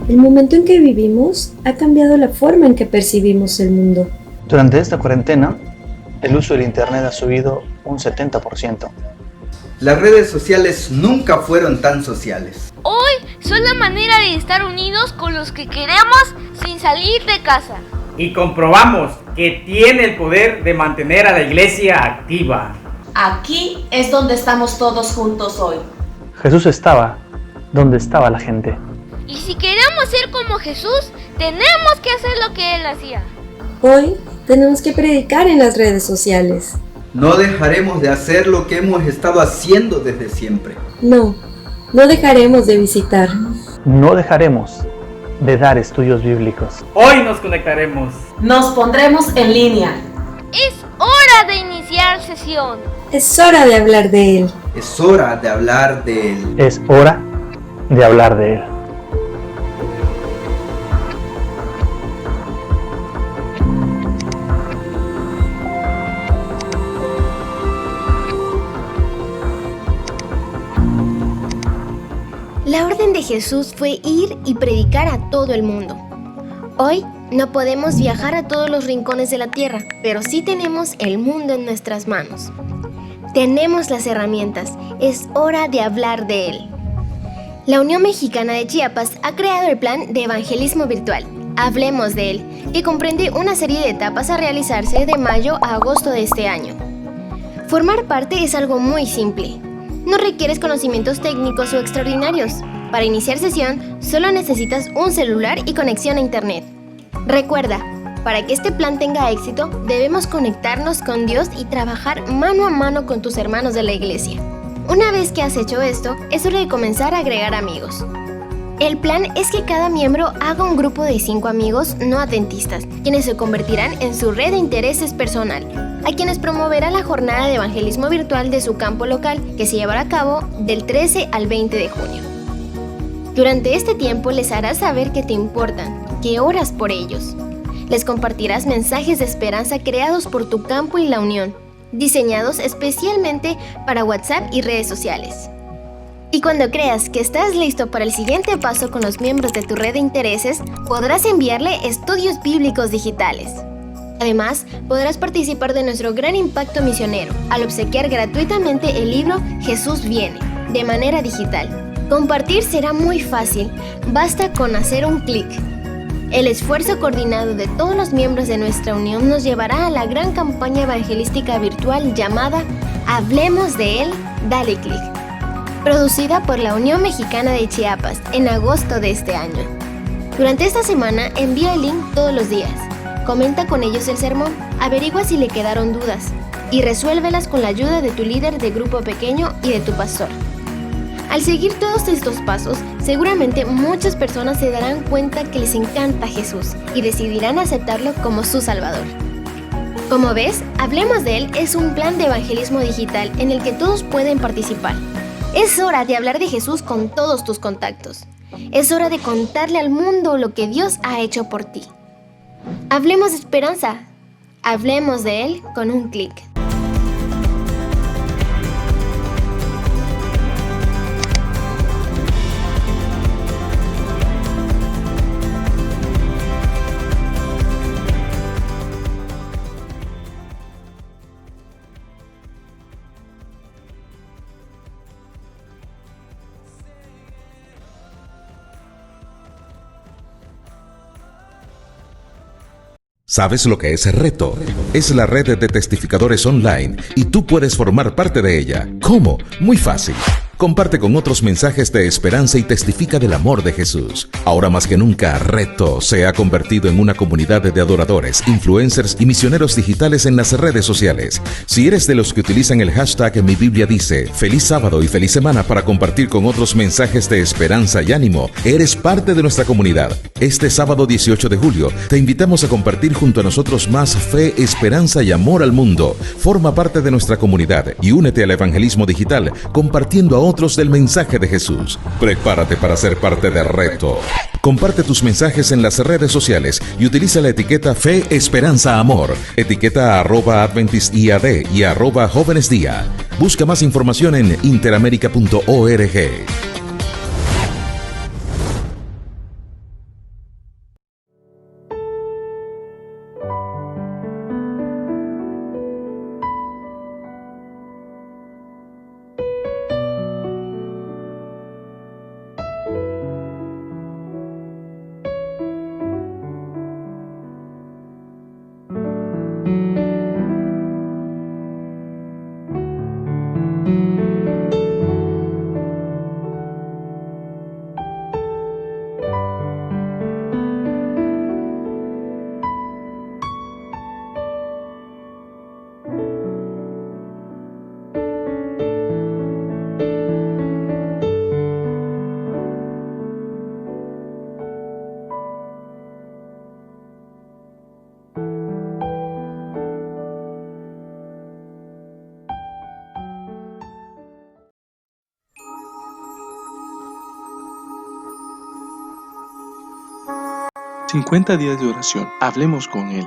El momento en que vivimos ha cambiado la forma en que percibimos el mundo. Durante esta cuarentena, el uso del Internet ha subido un 70%. Las redes sociales nunca fueron tan sociales. Hoy son la manera de estar unidos con los que queremos sin salir de casa. Y comprobamos que tiene el poder de mantener a la iglesia activa. Aquí es donde estamos todos juntos hoy. Jesús estaba donde estaba la gente. Y si queremos ser como Jesús, tenemos que hacer lo que Él hacía. Hoy tenemos que predicar en las redes sociales. No dejaremos de hacer lo que hemos estado haciendo desde siempre. No dejaremos de visitar. No dejaremos de dar estudios bíblicos. Hoy nos conectaremos. Nos pondremos en línea. Es hora de iniciar sesión. Es hora de hablar de Él. Es hora de hablar de Él. Es hora de hablar de Él. La orden de Jesús fue ir y predicar a todo el mundo. Hoy no podemos viajar a todos los rincones de la tierra, pero sí tenemos el mundo en nuestras manos. Tenemos las herramientas, es hora de hablar de él. La Unión Mexicana de Chiapas ha creado el plan de evangelismo virtual, Hablemos de él, que comprende una serie de etapas a realizarse de mayo a agosto de este año. Formar parte es algo muy simple. No requieres conocimientos técnicos o extraordinarios. Para iniciar sesión, solo necesitas un celular y conexión a internet. Recuerda, para que este plan tenga éxito, debemos conectarnos con Dios y trabajar mano a mano con tus hermanos de la iglesia. Una vez que has hecho esto, es hora de comenzar a agregar amigos. El plan es que cada miembro haga un grupo de 5 amigos no adventistas, quienes se convertirán en su red de intereses personal, a quienes promoverá la jornada de evangelismo virtual de su campo local, que se llevará a cabo del 13 al 20 de junio. Durante este tiempo les harás saber que te importan, que oras por ellos. Les compartirás mensajes de esperanza creados por tu campo y la unión, diseñados especialmente para WhatsApp y redes sociales. Y cuando creas que estás listo para el siguiente paso con los miembros de tu red de intereses, podrás enviarle estudios bíblicos digitales. Además, podrás participar de nuestro gran impacto misionero al obsequiar gratuitamente el libro Jesús viene, de manera digital. Compartir será muy fácil, basta con hacer un clic. El esfuerzo coordinado de todos los miembros de nuestra unión nos llevará a la gran campaña evangelística virtual llamada Hablemos de él, dale clic, producida por la Unión Mexicana de Chiapas en agosto de este año. Durante esta semana envía el link todos los días, comenta con ellos el sermón, averigua si le quedaron dudas y resuélvelas con la ayuda de tu líder de grupo pequeño y de tu pastor. Al seguir todos estos pasos, seguramente muchas personas se darán cuenta que les encanta Jesús y decidirán aceptarlo como su Salvador. Como ves, Hablemos de él es un plan de evangelismo digital en el que todos pueden participar. Es hora de hablar de Jesús con todos tus contactos. Es hora de contarle al mundo lo que Dios ha hecho por ti. Hablemos de esperanza. Hablemos de él con un clic. ¿Sabes lo que es Reto? Es la red de testificadores online y tú puedes formar parte de ella. ¿Cómo? Muy fácil. Comparte con otros mensajes de esperanza y testifica del amor de Jesús. Ahora más que nunca, Reto se ha convertido en una comunidad de adoradores, influencers y misioneros digitales en las redes sociales. Si eres de los que utilizan el hashtag Mi Biblia Dice, feliz sábado y feliz semana para compartir con otros mensajes de esperanza y ánimo, eres parte de nuestra comunidad. Este sábado 18 de julio te invitamos a compartir junto a nosotros más fe, esperanza y amor al mundo. Forma parte de nuestra comunidad y únete al evangelismo digital compartiendo a otros del mensaje de Jesús. Prepárate para ser parte de Reto. Comparte tus mensajes en las redes sociales y utiliza la etiqueta Fe, Esperanza, Amor. Etiqueta @AdventistIAD y @JovenesDía. Busca más información en interamerica.org. ...50 días de oración, hablemos con Él.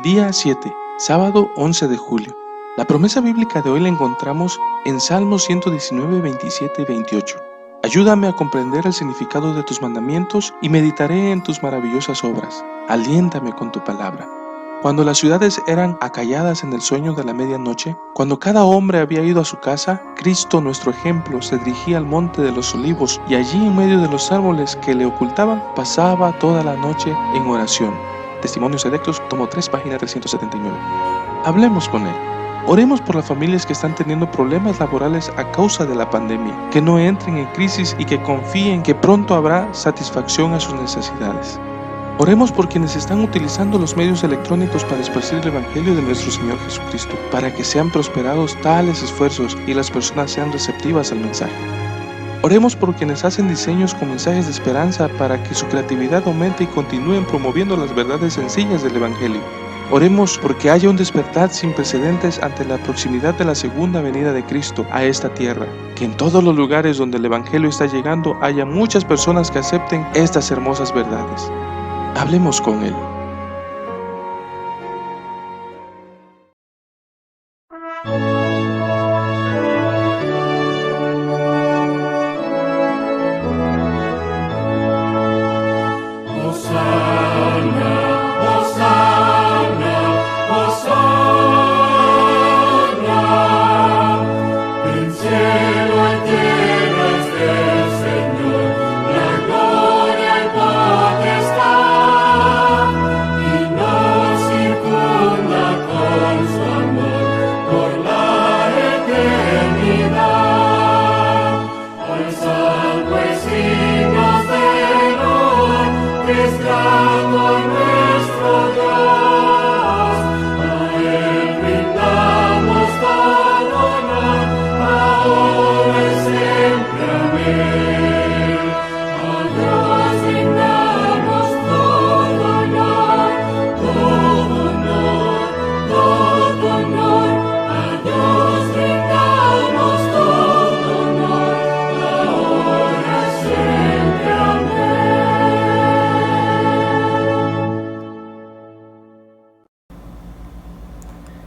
Día 7, sábado 11 de julio. La promesa bíblica de hoy la encontramos en Salmos 119, 27 y 28. Ayúdame a comprender el significado de tus mandamientos y meditaré en tus maravillosas obras. Aliéntame con tu palabra. Cuando las ciudades eran acalladas en el sueño de la medianoche, cuando cada hombre había ido a su casa, Cristo, nuestro ejemplo, se dirigía al monte de los olivos y allí en medio de los árboles que le ocultaban, pasaba toda la noche en oración. Testimonios Selectos, tomo 3, página 379. Hablemos con Él. Oremos por las familias que están teniendo problemas laborales a causa de la pandemia, que no entren en crisis y que confíen que pronto habrá satisfacción a sus necesidades. Oremos por quienes están utilizando los medios electrónicos para esparcir el Evangelio de nuestro Señor Jesucristo, para que sean prosperados tales esfuerzos y las personas sean receptivas al mensaje. Oremos por quienes hacen diseños con mensajes de esperanza para que su creatividad aumente y continúen promoviendo las verdades sencillas del Evangelio. Oremos porque haya un despertar sin precedentes ante la proximidad de la segunda venida de Cristo a esta tierra, que en todos los lugares donde el Evangelio está llegando haya muchas personas que acepten estas hermosas verdades. Hablemos con Él.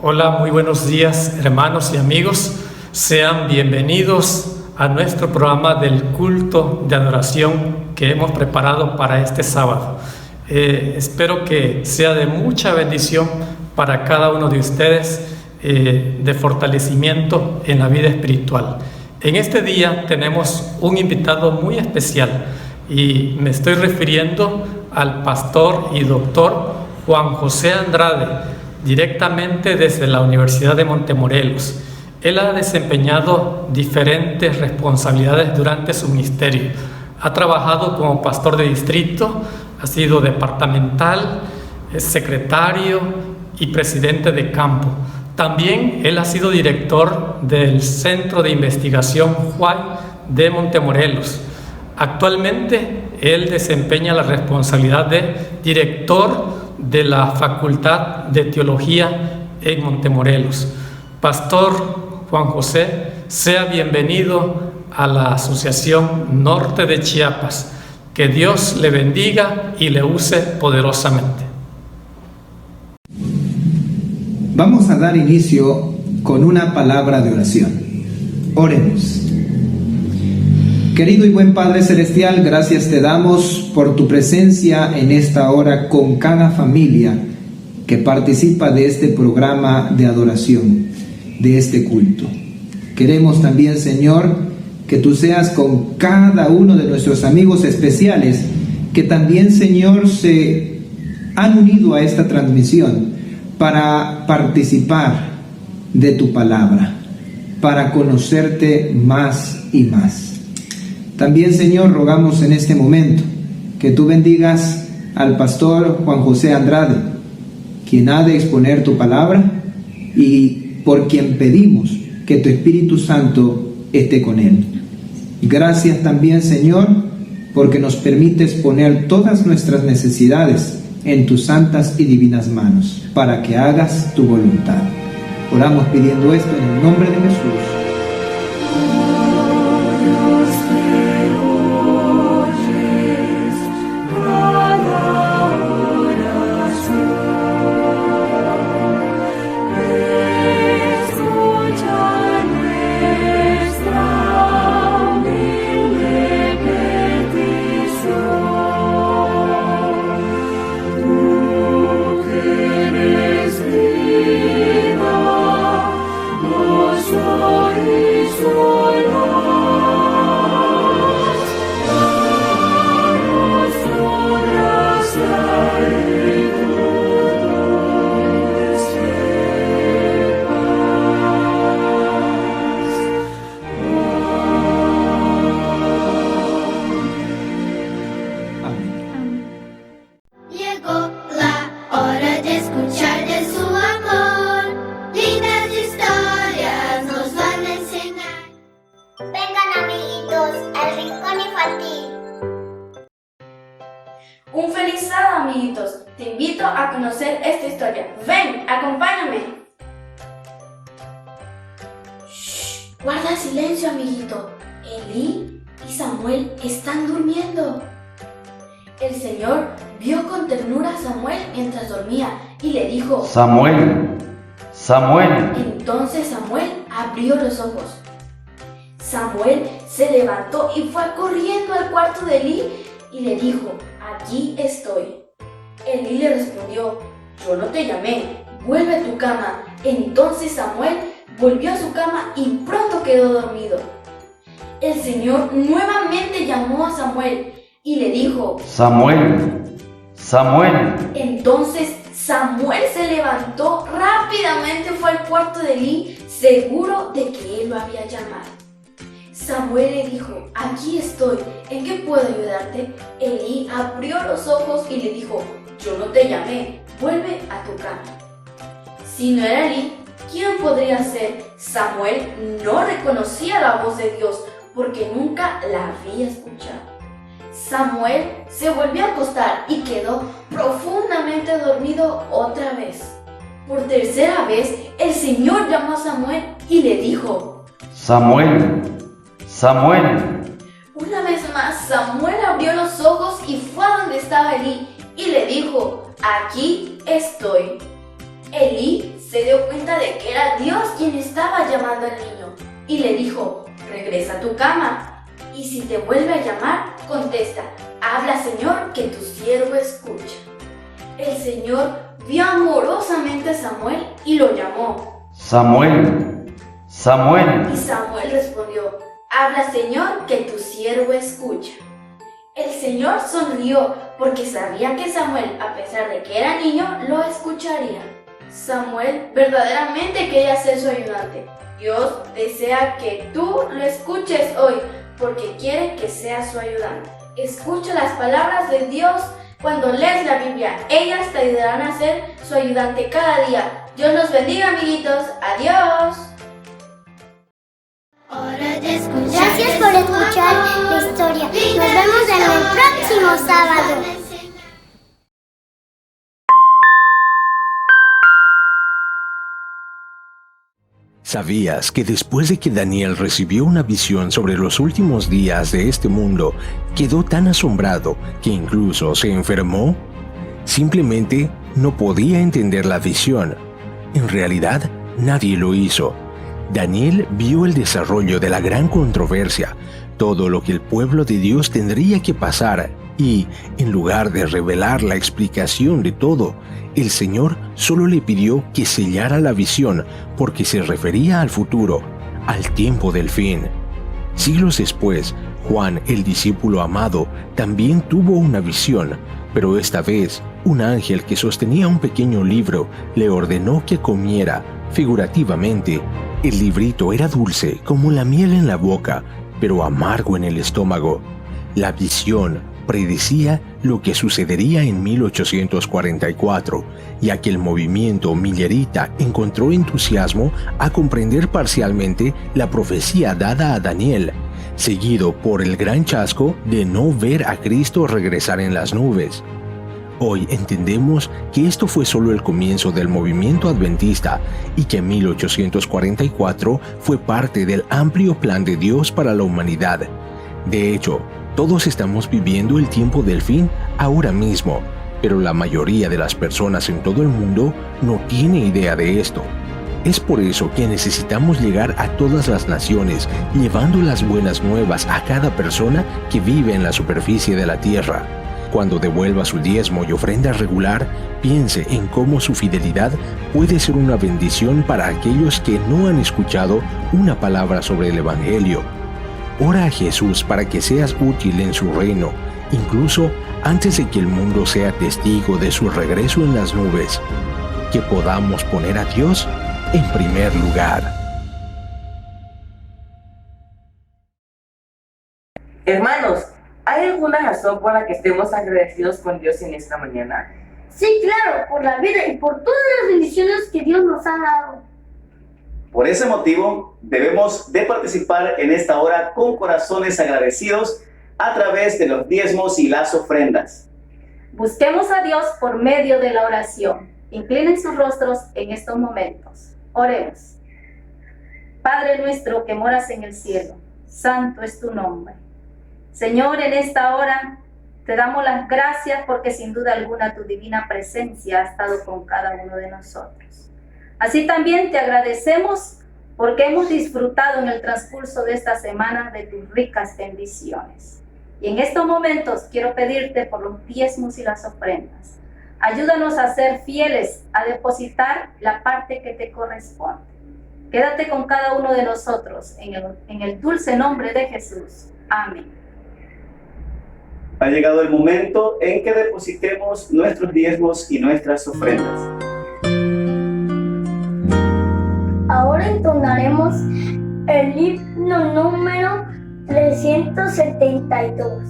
Hola, muy buenos días, hermanos y amigos. Sean bienvenidos a nuestro programa del culto de adoración que hemos preparado para este sábado. Espero que sea de mucha bendición para cada uno de ustedes, de fortalecimiento en la vida espiritual. En este día tenemos un invitado muy especial y me estoy refiriendo al pastor y doctor Juan José Andrade, directamente desde la Universidad de Montemorelos. Él ha desempeñado diferentes responsabilidades durante su ministerio. Ha trabajado como pastor de distrito, ha sido departamental, es secretario y presidente de campo. También él ha sido director del Centro de Investigación Juan de Montemorelos. Actualmente él desempeña la responsabilidad de director de la Facultad de Teología en Montemorelos. Pastor Juan José, sea bienvenido a la Asociación Norte de Chiapas. Que Dios le bendiga y le use poderosamente. Vamos a dar inicio con una palabra de oración. Oremos. Querido y buen Padre Celestial, gracias te damos por tu presencia en esta hora con cada familia que participa de este programa de adoración, de este culto. Queremos también, Señor, que tú seas con cada uno de nuestros amigos especiales que también, Señor, se han unido a esta transmisión para participar de tu palabra, para conocerte más y más. También, Señor, rogamos en este momento que tú bendigas al pastor Juan José Andrade, quien ha de exponer tu palabra y por quien pedimos que tu Espíritu Santo esté con él. Gracias también, Señor, porque nos permites poner todas nuestras necesidades en tus santas y divinas manos, para que hagas tu voluntad. Oramos pidiendo esto en el nombre de Jesús. Un feliz sábado, amiguitos. Te invito a conocer esta historia. Ven, acompáñame. Shh, guarda silencio, amiguito. Elí y Samuel están durmiendo. El Señor vio con ternura a Samuel mientras dormía y le dijo: Samuel, Samuel. Entonces Samuel abrió los ojos. Samuel se levantó y fue corriendo al cuarto de Elí y le dijo: aquí estoy. Elí le respondió: yo no te llamé, vuelve a tu cama. Entonces Samuel volvió a su cama y pronto quedó dormido. El Señor nuevamente llamó a Samuel y le dijo: Samuel, Samuel. Entonces Samuel se levantó rápidamente, fue al cuarto de Elí, seguro de que él lo había llamado. Samuel le dijo: aquí estoy, ¿en qué puedo ayudarte? Elí abrió los ojos y le dijo: yo no te llamé, vuelve a tu cama. Si no era Elí, ¿quién podría ser? Samuel no reconocía la voz de Dios porque nunca la había escuchado. Samuel se volvió a acostar y quedó profundamente dormido otra vez. Por tercera vez, el Señor llamó a Samuel y le dijo: Samuel, Samuel. Una vez más, Samuel abrió los ojos y fue a donde estaba Elí y le dijo: aquí estoy. Elí se dio cuenta de que era Dios quien estaba llamando al niño y le dijo: regresa a tu cama. Y si te vuelve a llamar, contesta: habla, Señor, que tu siervo escucha. El Señor vio amorosamente a Samuel y lo llamó: Samuel, Samuel. Y Samuel respondió: habla, Señor, que tu siervo escucha. El Señor sonrió porque sabía que Samuel, a pesar de que era niño, lo escucharía. Samuel verdaderamente quería ser su ayudante, Dios desea que tú lo escuches hoy porque quiere que seas su ayudante. Escucha las palabras de Dios cuando lees la Biblia. Ellas te ayudarán a ser su ayudante cada día. Dios los bendiga, amiguitos. Adiós. Gracias por escuchar la historia. Nos vemos en el próximo sábado. ¿Sabías que después de que Daniel recibió una visión sobre los últimos días de este mundo, quedó tan asombrado que incluso se enfermó? Simplemente no podía entender la visión. En realidad, nadie lo hizo. Daniel vio el desarrollo de la gran controversia, todo lo que el pueblo de Dios tendría que pasar, y, en lugar de revelar la explicación de todo, el Señor solo le pidió que sellara la visión porque se refería al futuro, al tiempo del fin. Siglos después, Juan, el discípulo amado, también tuvo una visión, pero esta vez, un ángel que sostenía un pequeño libro le ordenó que comiera, figurativamente. El librito era dulce como la miel en la boca, pero amargo en el estómago. La visión predecía lo que sucedería en 1844, ya que el movimiento millerita encontró entusiasmo a comprender parcialmente la profecía dada a Daniel, seguido por el gran chasco de no ver a Cristo regresar en las nubes. Hoy entendemos que esto fue solo el comienzo del movimiento adventista y que 1844 fue parte del amplio plan de Dios para la humanidad. De hecho, todos estamos viviendo el tiempo del fin ahora mismo, pero la mayoría de las personas en todo el mundo no tiene idea de esto. Es por eso que necesitamos llegar a todas las naciones, llevando las buenas nuevas a cada persona que vive en la superficie de la tierra. Cuando devuelva su diezmo y ofrenda regular, piense en cómo su fidelidad puede ser una bendición para aquellos que no han escuchado una palabra sobre el Evangelio. Ora a Jesús para que seas útil en su reino, incluso antes de que el mundo sea testigo de su regreso en las nubes. Que podamos poner a Dios en primer lugar. Hermanos, ¿hay alguna razón por la que estemos agradecidos con Dios en esta mañana? Sí, claro, por la vida y por todas las bendiciones que Dios nos ha dado. Por ese motivo, debemos de participar en esta hora con corazones agradecidos a través de los diezmos y las ofrendas. Busquemos a Dios por medio de la oración. Inclinen sus rostros en estos momentos. Oremos. Padre nuestro que moras en el cielo, santo es tu nombre. Señor, en esta hora te damos las gracias porque sin duda alguna tu divina presencia ha estado con cada uno de nosotros. Así también te agradecemos porque hemos disfrutado en el transcurso de esta semana de tus ricas bendiciones. Y en estos momentos quiero pedirte por los diezmos y las ofrendas. Ayúdanos a ser fieles, a depositar la parte que te corresponde. Quédate con cada uno de nosotros en el dulce nombre de Jesús. Amén. Ha llegado el momento en que depositemos nuestros diezmos y nuestras ofrendas. Ahora entonaremos el himno número 372.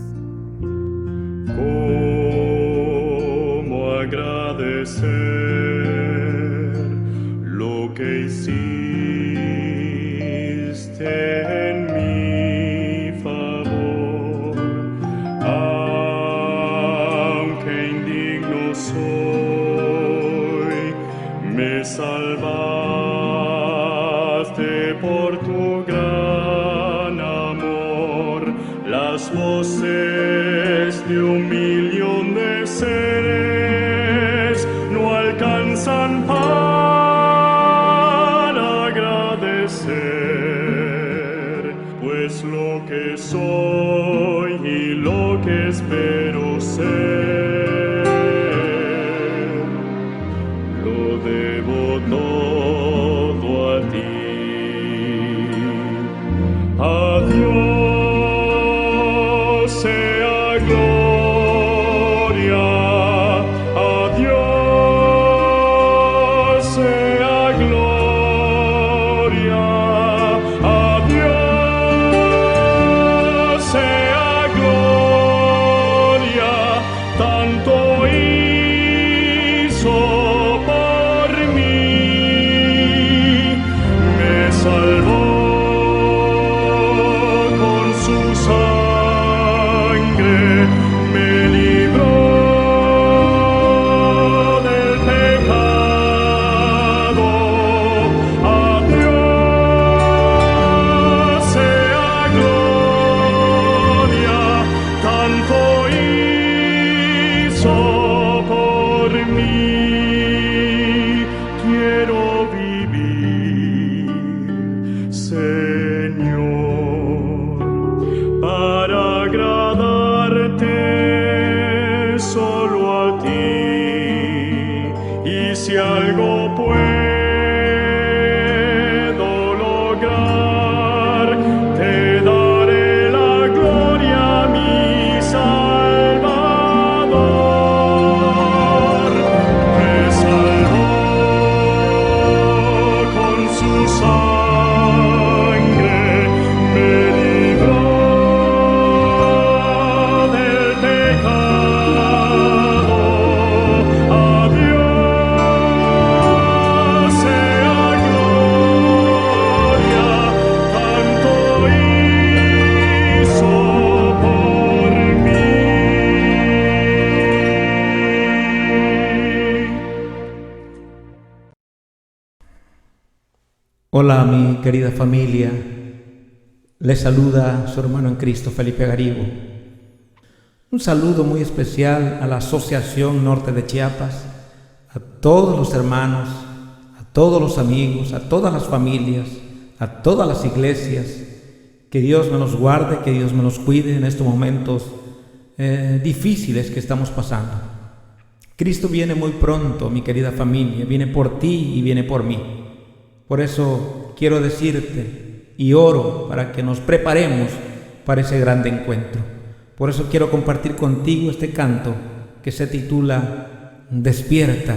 ¿Cómo agradecer lo que hiciste en mi favor? Aunque indigno soy, me salvaste por tu gran amor. Las voces de un millón de seres no alcanzan para agradecer, pues lo que soy y lo que espero ser, lo debo todo a ti. A Dios sea gloria, a Dios sea gloria, Hola mi querida familia, les saluda su hermano en Cristo Felipe Garibo. Un saludo muy especial a la Asociación Norte de Chiapas, a todos los hermanos, a todos los amigos, a todas las familias, a todas las iglesias. Que Dios me los guarde, que Dios me los cuide en estos momentos difíciles que estamos pasando. Cristo viene muy pronto, mi querida familia, viene por ti y viene por mí. Por eso quiero decirte y oro para que nos preparemos para ese grande encuentro. Por eso quiero compartir contigo este canto que se titula Despierta,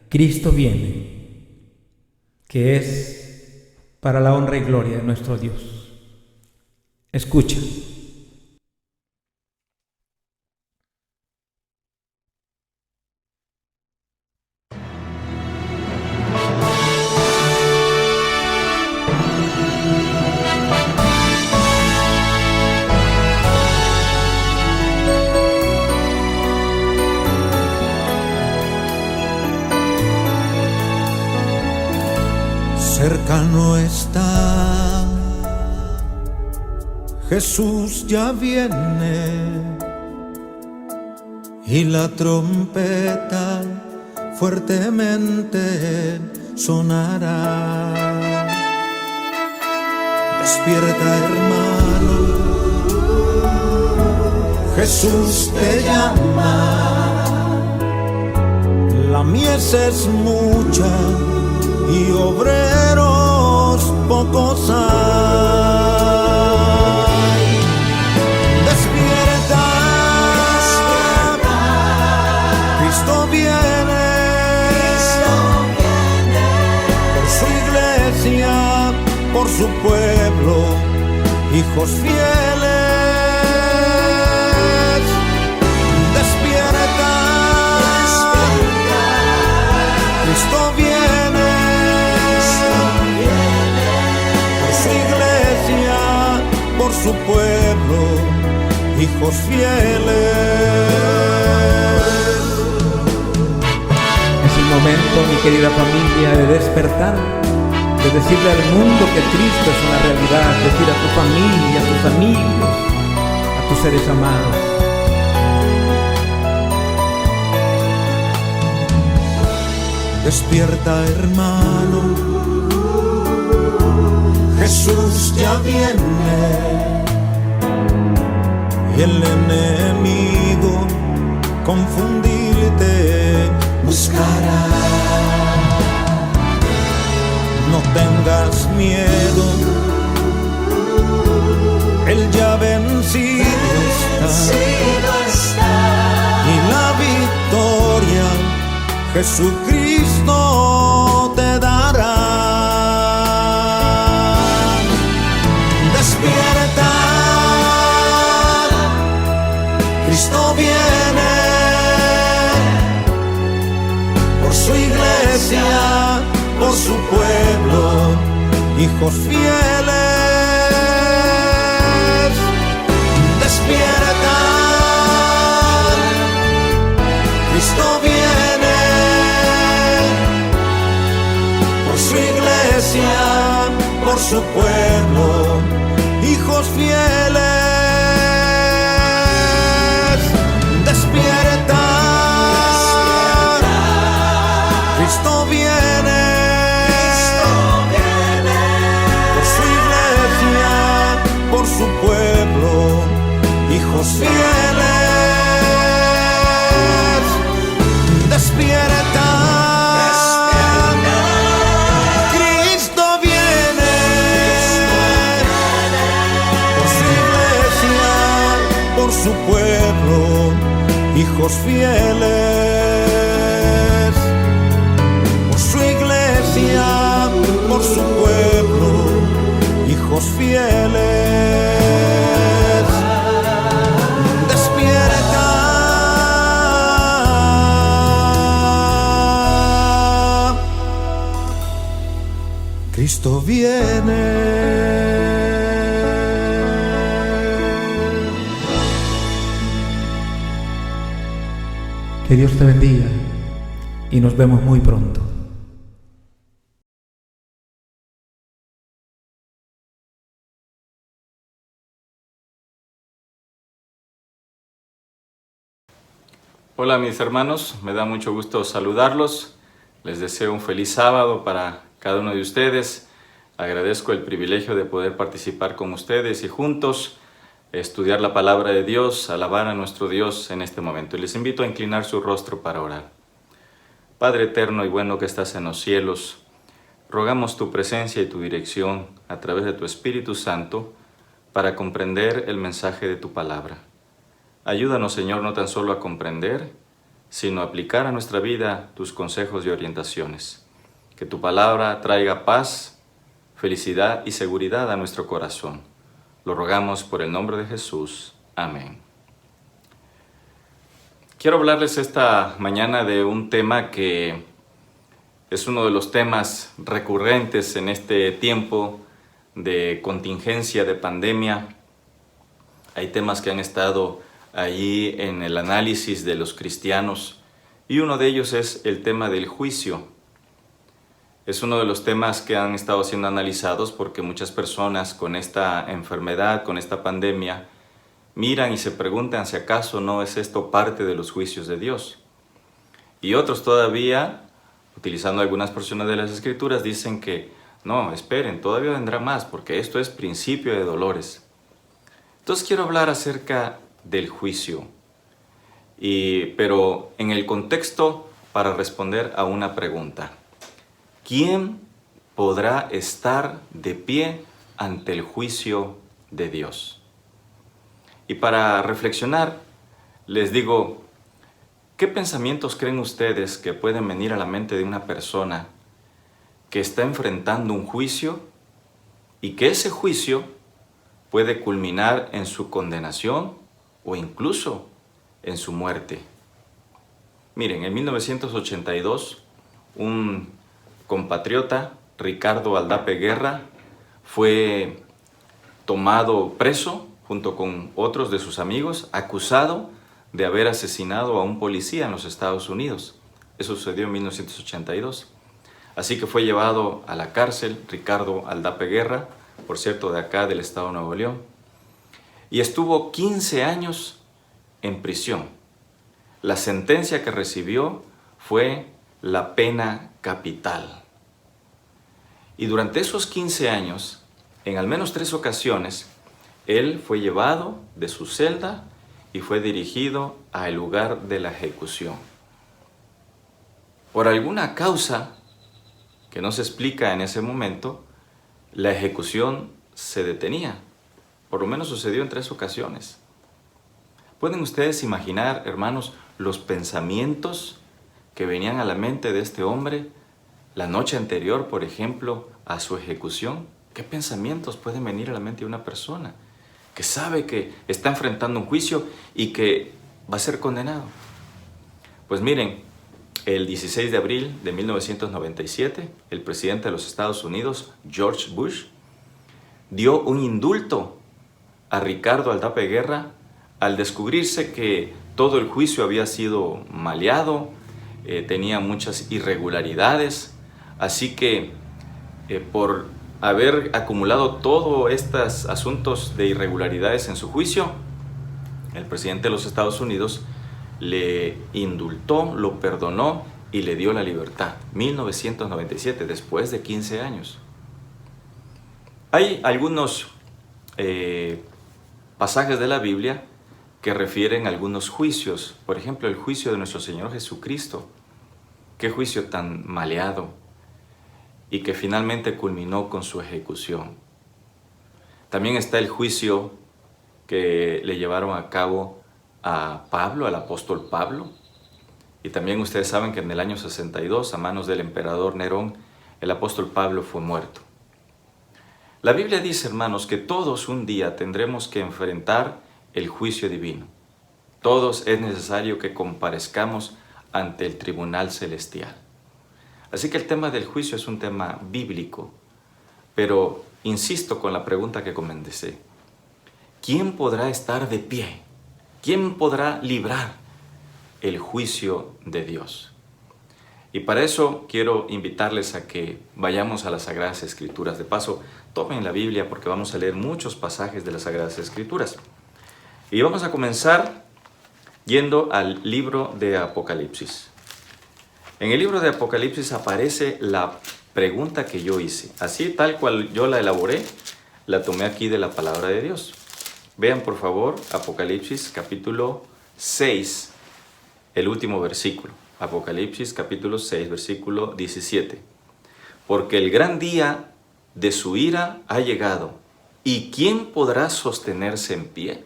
Cristo viene, que es para la honra y gloria de nuestro Dios. Escucha. Cercano está, Jesús ya viene y la trompeta fuertemente sonará. Despierta, hermano, Jesús te llama. La mies es mucha y obreros pocos hay. Despierta, Cristo viene, por su iglesia, por su pueblo, hijos fieles. Despierta, Cristo viene, por su pueblo, hijos fieles. Es el momento, mi querida familia, de despertar, de decirle al mundo que Cristo es una realidad, decir a tu familia, a tus amigos, a tus seres amados. Despierta, hermano, Jesús ya viene y el enemigo confundirte buscará. No tengas miedo, Él ya vencido está y la victoria Jesucristo te dará. Despierta, Cristo viene, por su iglesia, por su pueblo, hijos fieles. Despierta, Cristo viene, por su iglesia, por su pueblo, hijos fieles. Despierta, Cristo viene, por su iglesia, por su pueblo, hijos fieles. Despierta, Cristo viene, por su iglesia, por su pueblo, hijos fieles. Por su iglesia, por su pueblo, hijos fieles. Despierta, Cristo viene. Que Dios te bendiga y nos vemos muy pronto. Hola mis hermanos, me da mucho gusto saludarlos. Les deseo un feliz sábado para cada uno de ustedes. Agradezco el privilegio de poder participar con ustedes y juntos estudiar la palabra de Dios, alabar a nuestro Dios en este momento. Y les invito a inclinar su rostro para orar. Padre eterno y bueno que estás en los cielos, rogamos tu presencia y tu dirección a través de tu Espíritu Santo para comprender el mensaje de tu palabra. Ayúdanos, Señor, no tan solo a comprender, sino a aplicar a nuestra vida tus consejos y orientaciones. Que tu palabra traiga paz, felicidad y seguridad a nuestro corazón. Lo rogamos por el nombre de Jesús. Amén. Quiero hablarles esta mañana de un tema que es uno de los temas recurrentes en este tiempo de contingencia, de pandemia. Hay temas que han estado allí en el análisis de los cristianos y uno de ellos es el tema del juicio. Es uno de los temas que han estado siendo analizados porque muchas personas con esta enfermedad, con esta pandemia, miran y se preguntan si acaso no es esto parte de los juicios de Dios. Y otros todavía, utilizando algunas porciones de las Escrituras, dicen que no, esperen, todavía vendrá más porque esto es principio de dolores. Entonces quiero hablar acerca del juicio, pero en el contexto para responder a una pregunta. ¿Quién podrá estar de pie ante el juicio de Dios? Y para reflexionar, les digo, ¿qué pensamientos creen ustedes que pueden venir a la mente de una persona que está enfrentando un juicio y que ese juicio puede culminar en su condenación o incluso en su muerte? Miren, en 1982, un compatriota, Ricardo Aldape Guerra, fue tomado preso junto con otros de sus amigos, acusado de haber asesinado a un policía en los Estados Unidos. Eso sucedió en 1982. Así que fue llevado a la cárcel Ricardo Aldape Guerra, por cierto, de acá del estado de Nuevo León, y estuvo 15 años en prisión. La sentencia que recibió fue la pena capital. Y durante esos 15 años, en al menos 3 ocasiones, él fue llevado de su celda y fue dirigido al lugar de la ejecución. Por alguna causa que no se explica en ese momento, la ejecución se detenía. Por lo menos sucedió en 3 ocasiones. ¿Pueden ustedes imaginar, hermanos, los pensamientos que venían a la mente de este hombre la noche anterior, por ejemplo, a su ejecución? ¿Qué pensamientos pueden venir a la mente de una persona que sabe que está enfrentando un juicio y que va a ser condenado? Pues miren, el 16 de abril de 1997, el presidente de los Estados Unidos, George Bush, dio un indulto a Ricardo Aldape Guerra al descubrirse que todo el juicio había sido maleado, tenía muchas irregularidades, así que por haber acumulado todos estos asuntos de irregularidades en su juicio, el presidente de los Estados Unidos le indultó, lo perdonó y le dio la libertad. 1997, después de 15 años. Hay algunos pasajes de la Biblia que refieren a algunos juicios. Por ejemplo, el juicio de nuestro Señor Jesucristo. Qué juicio tan maleado y que finalmente culminó con su ejecución. También está el juicio que le llevaron a cabo a Pablo, al apóstol Pablo. Y también ustedes saben que en el año 62, a manos del emperador Nerón, el apóstol Pablo fue muerto. La Biblia dice, hermanos, que todos un día tendremos que enfrentar el juicio divino. Todos es necesario que comparezcamos ante el tribunal celestial. Así que el tema del juicio es un tema bíblico, pero insisto con la pregunta que comencé. ¿Quién podrá estar de pie? ¿Quién podrá librar el juicio de Dios? Y para eso quiero invitarles a que vayamos a las Sagradas Escrituras. De paso, tomen la Biblia porque vamos a leer muchos pasajes de las Sagradas Escrituras. Y vamos a comenzar yendo al libro de Apocalipsis. En el libro de Apocalipsis aparece la pregunta que yo hice. Así tal cual yo la elaboré, la tomé aquí de la palabra de Dios. Vean por favor Apocalipsis capítulo 6, el último versículo. Apocalipsis capítulo 6, versículo 17. Porque el gran día de su ira ha llegado, ¿y quién podrá sostenerse en pie?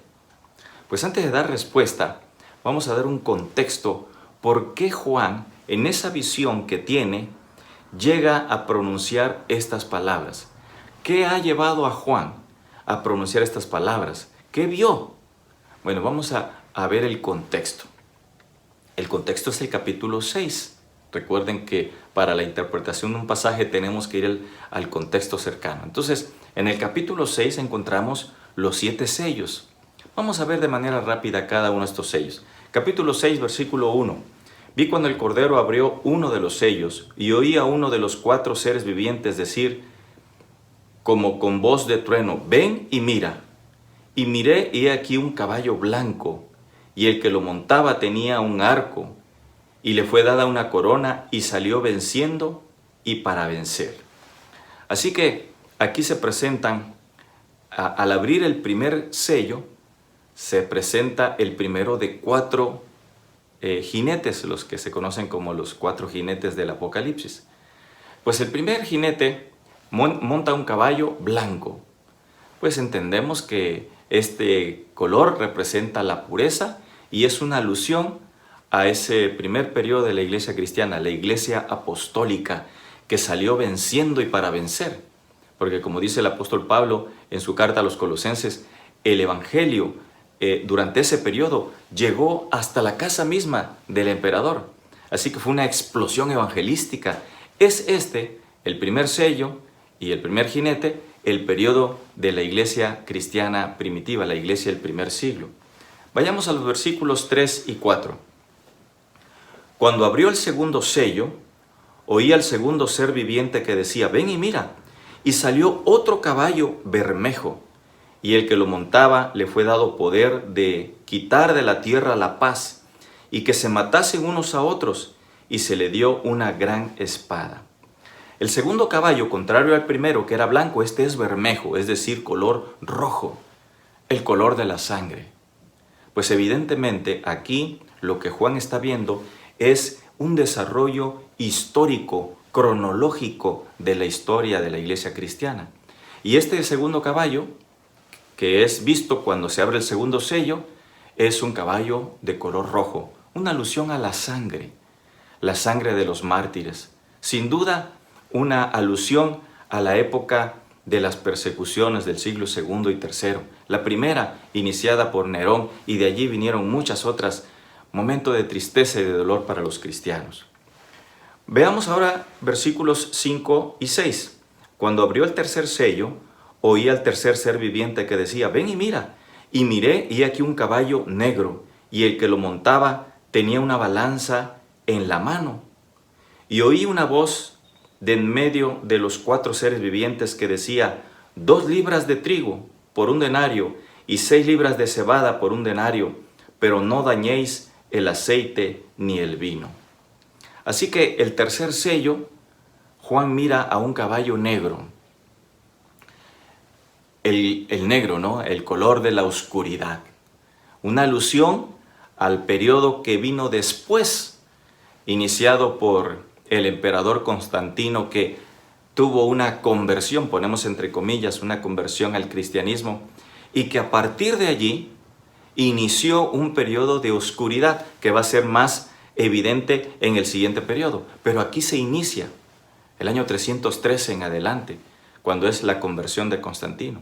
Pues antes de dar respuesta, vamos a dar un contexto por qué Juan, en esa visión que tiene, llega a pronunciar estas palabras. ¿Qué ha llevado a Juan a pronunciar estas palabras? ¿Qué vio? Bueno, vamos a ver el contexto. El contexto es el capítulo 6. Recuerden que para la interpretación de un pasaje tenemos que ir al contexto cercano. Entonces, en el capítulo 6 encontramos los 7 sellos. Vamos a ver de manera rápida cada uno de estos sellos. Capítulo 6, versículo 1. Vi cuando el Cordero abrió uno de los sellos y oí a uno de los 4 seres vivientes decir, como con voz de trueno, ven y mira. Y miré y he aquí un caballo blanco, y el que lo montaba tenía un arco, y le fue dada una corona, y salió venciendo y para vencer. Así que aquí se presentan, al abrir el primer sello, se presenta el primero de 4 jinetes, los que se conocen como los 4 jinetes del Apocalipsis. Pues el primer jinete monta un caballo blanco. Pues entendemos que este color representa la pureza y es una alusión a ese primer periodo de la iglesia cristiana, la iglesia apostólica, que salió venciendo y para vencer. Porque como dice el apóstol Pablo en su carta a los Colosenses, el evangelio durante ese periodo llegó hasta la casa misma del emperador. Así que fue una explosión evangelística. Es este, el primer sello y el primer jinete, el periodo de la iglesia cristiana primitiva, la iglesia del primer siglo. Vayamos a los versículos 3 y 4. Cuando abrió el segundo sello, oí al segundo ser viviente que decía, ven y mira, y salió otro caballo bermejo, y el que lo montaba le fue dado poder de quitar de la tierra la paz, y que se matasen unos a otros, y se le dio una gran espada. El segundo caballo, contrario al primero, que era blanco, este es bermejo, es decir, color rojo, el color de la sangre. Pues evidentemente aquí lo que Juan está viendo es un desarrollo histórico, cronológico de la historia de la iglesia cristiana. Y este segundo caballo, que es visto cuando se abre el segundo sello, es un caballo de color rojo, una alusión a la sangre de los mártires. Sin duda, una alusión a la época de las persecuciones del siglo II y III. La primera, iniciada por Nerón, y de allí vinieron muchas otras, momento de tristeza y de dolor para los cristianos. Veamos ahora versículos 5 y 6. Cuando abrió el tercer sello, oí al tercer ser viviente que decía, ven y mira. Y miré, y aquí un caballo negro, y el que lo montaba tenía una balanza en la mano. Y oí una voz de en medio de los 4 seres vivientes que decía, 2 libras de trigo por 1 denario, y 6 libras de cebada por 1 denario, pero no dañéis el aceite ni el vino. Así que el tercer sello, Juan mira a un caballo negro. El negro, ¿no? El color de la oscuridad. Una alusión al periodo que vino después, iniciado por el emperador Constantino, que tuvo una conversión, ponemos entre comillas, una conversión al cristianismo, y que a partir de allí inició un periodo de oscuridad que va a ser más evidente en el siguiente periodo. Pero aquí se inicia el año 313 en adelante, cuando es la conversión de Constantino.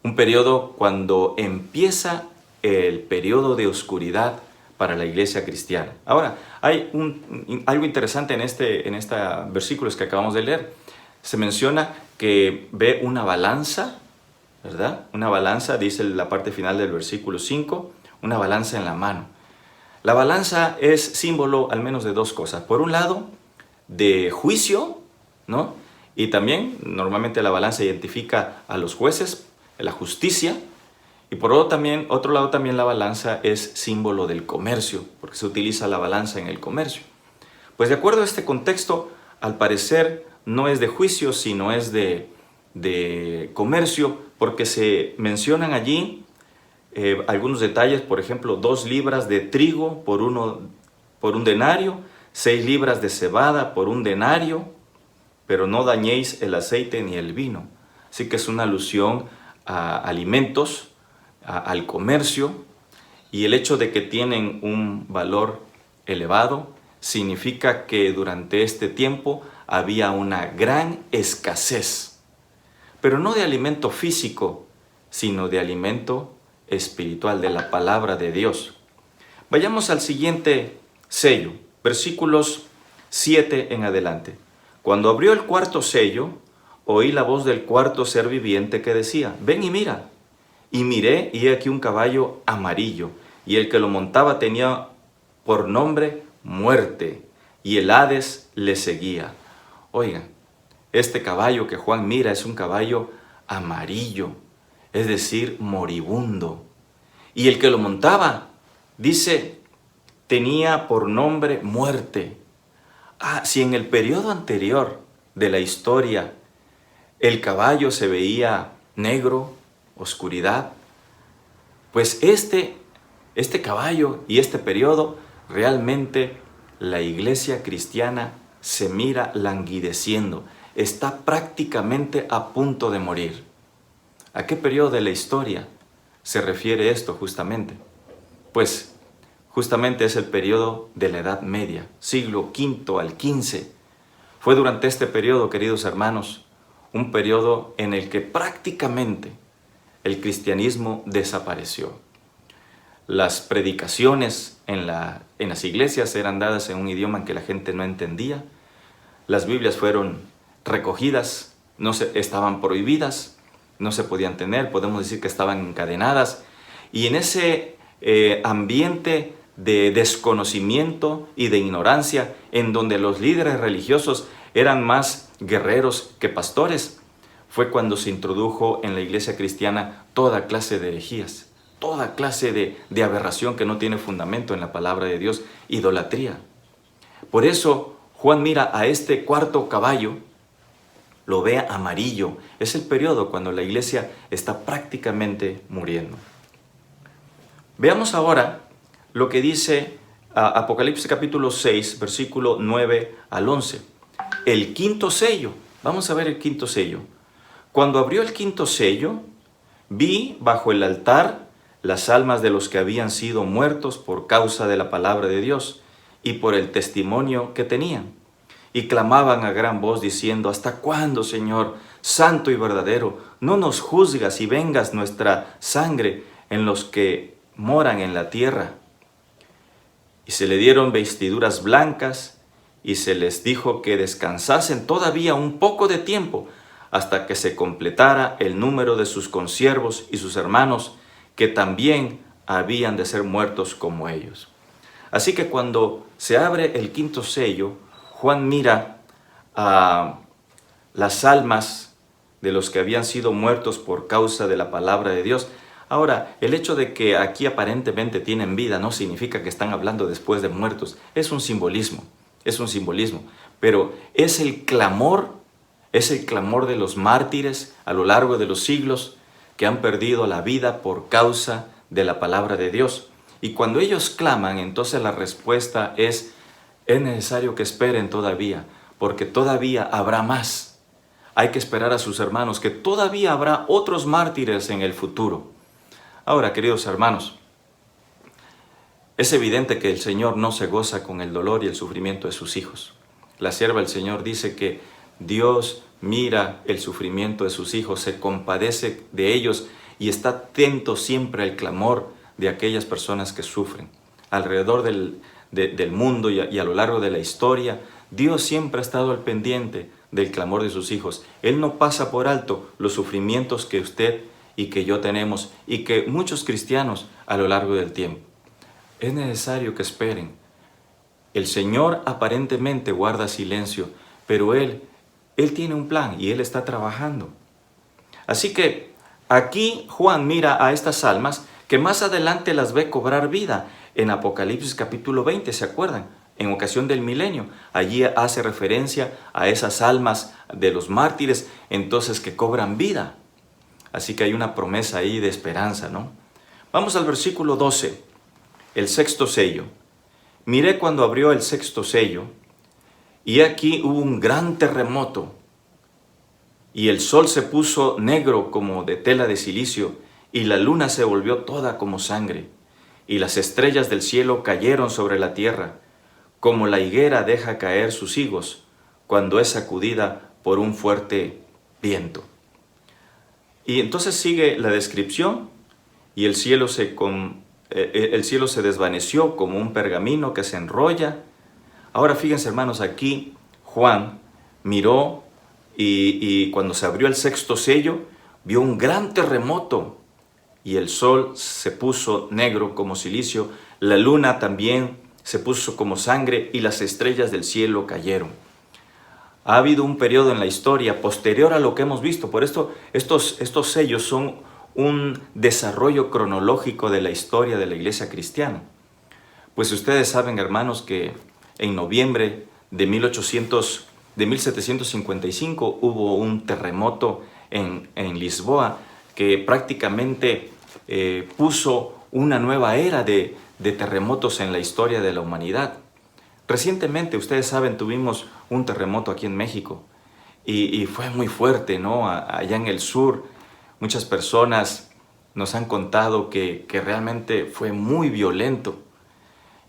Un periodo cuando empieza el periodo de oscuridad para la iglesia cristiana. Ahora, hay algo interesante en estos versículos que acabamos de leer. Se menciona que ve una balanza, ¿verdad? Una balanza, dice la parte final del versículo 5, una balanza en la mano. La balanza es símbolo al menos de 2 cosas. Por un lado, de juicio, ¿no? Y también, normalmente la balanza identifica a los jueces, la justicia. Y por otro lado también la balanza es símbolo del comercio, porque se utiliza la balanza en el comercio. Pues de acuerdo a este contexto, al parecer no es de juicio, sino es de comercio, porque se mencionan allí algunos detalles, por ejemplo, 2 libras de trigo por un denario, 6 libras de cebada por un denario, pero no dañéis el aceite ni el vino. Así que es una alusión a alimentos, al comercio, y el hecho de que tienen un valor elevado significa que durante este tiempo había una gran escasez, pero no de alimento físico, sino de alimento espiritual, de la palabra de Dios. Vayamos al siguiente sello, versículos 7 en adelante. Cuando abrió el cuarto sello, oí la voz del cuarto ser viviente que decía: ven y mira. Y miré, y he aquí un caballo amarillo, y el que lo montaba tenía por nombre Muerte, y el Hades le seguía. Oigan, este caballo que Juan mira es un caballo amarillo, es decir, moribundo. Y el que lo montaba, dice, tenía por nombre Muerte. Si en el periodo anterior de la historia el caballo se veía negro, oscuridad, pues este caballo y este periodo, realmente la iglesia cristiana se mira languideciendo, está prácticamente a punto de morir. ¿A qué periodo de la historia se refiere esto justamente? Pues justamente es el periodo de la Edad Media, siglo V al XV. Fue durante este periodo, queridos hermanos, un periodo en el que prácticamente el cristianismo desapareció. Las predicaciones en las iglesias eran dadas en un idioma en que la gente no entendía. Las Biblias fueron recogidas, estaban prohibidas, no se podían tener, podemos decir que estaban encadenadas. Y en ese ambiente de desconocimiento y de ignorancia, en donde los líderes religiosos eran más guerreros que pastores, fue cuando se introdujo en la iglesia cristiana toda clase de herejías, toda clase de aberración que no tiene fundamento en la palabra de Dios, idolatría. Por eso Juan mira a este cuarto caballo, lo ve amarillo. Es el periodo cuando la iglesia está prácticamente muriendo. Veamos ahora lo que dice Apocalipsis capítulo 6, versículo 9 al 11. El quinto sello. Vamos a ver el quinto sello. Cuando abrió el quinto sello, vi bajo el altar las almas de los que habían sido muertos por causa de la palabra de Dios y por el testimonio que tenían. Y clamaban a gran voz diciendo: ¿hasta cuándo, Señor, santo y verdadero, no nos juzgas y vengas nuestra sangre en los que moran en la tierra? Y se le dieron vestiduras blancas y se les dijo que descansasen todavía un poco de tiempo hasta que se completara el número de sus consiervos y sus hermanos, que también habían de ser muertos como ellos. Así que cuando se abre el quinto sello, Juan mira a las almas de los que habían sido muertos por causa de la palabra de Dios. Ahora, el hecho de que aquí aparentemente tienen vida no significa que están hablando después de muertos. Es un simbolismo, pero es el clamor de los mártires a lo largo de los siglos que han perdido la vida por causa de la palabra de Dios. Y cuando ellos claman, entonces la respuesta es necesario que esperen todavía, porque todavía habrá más. Hay que esperar a sus hermanos, que todavía habrá otros mártires en el futuro. Ahora, queridos hermanos, es evidente que el Señor no se goza con el dolor y el sufrimiento de sus hijos. La sierva del Señor dice que Dios mira el sufrimiento de sus hijos, se compadece de ellos y está atento siempre al clamor de aquellas personas que sufren. Alrededor del mundo y a lo largo de la historia, Dios siempre ha estado al pendiente del clamor de sus hijos. Él no pasa por alto los sufrimientos que usted y que yo tenemos y que muchos cristianos a lo largo del tiempo. Es necesario que esperen. El Señor aparentemente guarda silencio, pero Él tiene un plan y Él está trabajando. Así que Aquí Juan mira a estas almas que más adelante las ve cobrar vida. En Apocalipsis capítulo 20, ¿se acuerdan? En ocasión del milenio, allí hace referencia a esas almas de los mártires, entonces que cobran vida. Así que hay una promesa ahí de esperanza, ¿no? Vamos al versículo 12, el sexto sello. Miré cuando abrió el sexto sello, y aquí hubo un gran terremoto, y el sol se puso negro como de tela de silicio, y la luna se volvió toda como sangre, y las estrellas del cielo cayeron sobre la tierra, como la higuera deja caer sus higos cuando es sacudida por un fuerte viento. Y entonces sigue la descripción, y el cielo se desvaneció como un pergamino que se enrolla. Ahora fíjense, hermanos, aquí Juan miró y cuando se abrió el sexto sello, vio un gran terremoto, y el sol se puso negro como silicio, la luna también se puso como sangre, y las estrellas del cielo cayeron. Ha habido un periodo en la historia posterior a lo que hemos visto. Por esto, estos sellos son un desarrollo cronológico de la historia de la iglesia cristiana. Pues ustedes saben, hermanos, que en noviembre de 1755 hubo un terremoto en Lisboa que prácticamente puso una nueva era de terremotos en la historia de la humanidad. Recientemente, ustedes saben, tuvimos un terremoto aquí en México y fue muy fuerte, ¿no? Allá en el sur, muchas personas nos han contado que realmente fue muy violento.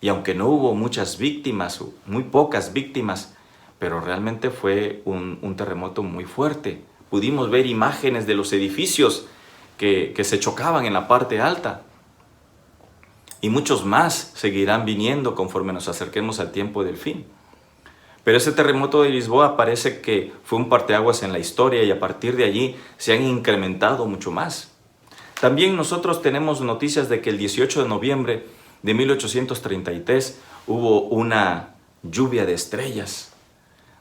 Y aunque no hubo muchas víctimas, muy pocas víctimas, pero realmente fue un terremoto muy fuerte. Pudimos ver imágenes de los edificios que se chocaban en la parte alta. Y muchos más seguirán viniendo conforme nos acerquemos al tiempo del fin. Pero ese terremoto de Lisboa parece que fue un parteaguas en la historia, y a partir de allí se han incrementado mucho más. También nosotros tenemos noticias de que el 18 de noviembre de 1833 hubo una lluvia de estrellas,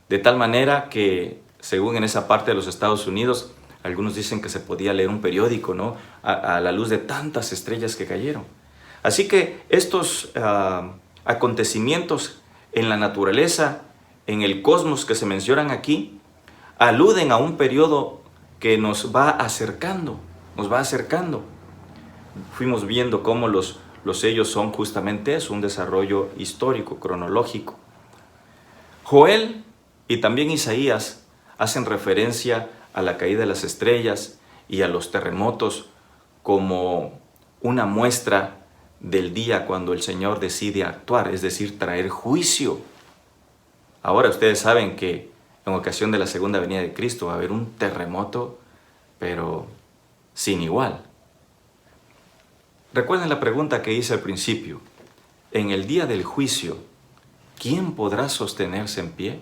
de tal manera que, según en esa parte de los Estados Unidos, algunos dicen que se podía leer un periódico, ¿no? A la luz de tantas estrellas que cayeron. Así que estos acontecimientos en la naturaleza, en el cosmos que se mencionan aquí, aluden a un periodo que nos va acercando, Fuimos viendo cómo los sellos son justamente eso, un desarrollo histórico, cronológico. Joel y también Isaías hacen referencia a la caída de las estrellas y a los terremotos como una muestra del día cuando el Señor decide actuar, es decir, traer juicio. Ahora ustedes saben que en ocasión de la segunda venida de Cristo va a haber un terremoto, pero sin igual. Recuerden la pregunta que hice al principio. En el día del juicio, ¿quién podrá sostenerse en pie?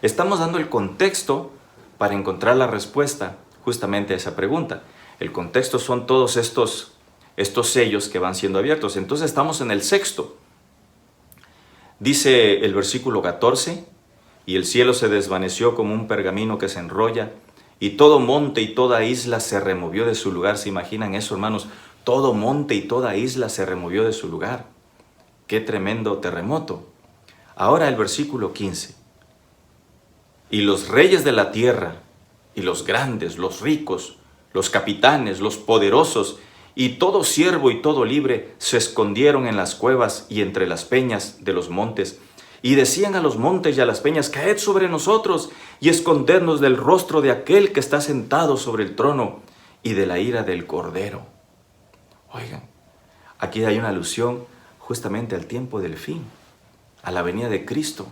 Estamos dando el contexto para encontrar la respuesta justamente a esa pregunta. El contexto son todos estos sellos que van siendo abiertos. Entonces estamos en el sexto. Dice el versículo 14, y el cielo se desvaneció como un pergamino que se enrolla, y todo monte y toda isla se removió de su lugar. ¿Se imaginan eso, hermanos? Todo monte y toda isla se removió de su lugar. ¡Qué tremendo terremoto! Ahora el versículo 15. Y los reyes de la tierra, y los grandes, los ricos, los capitanes, los poderosos, y todo siervo y todo libre se escondieron en las cuevas y entre las peñas de los montes, y decían a los montes y a las peñas: caed sobre nosotros y escondernos del rostro de aquel que está sentado sobre el trono y de la ira del Cordero. Oigan, aquí hay una alusión justamente al tiempo del fin, a la venida de Cristo,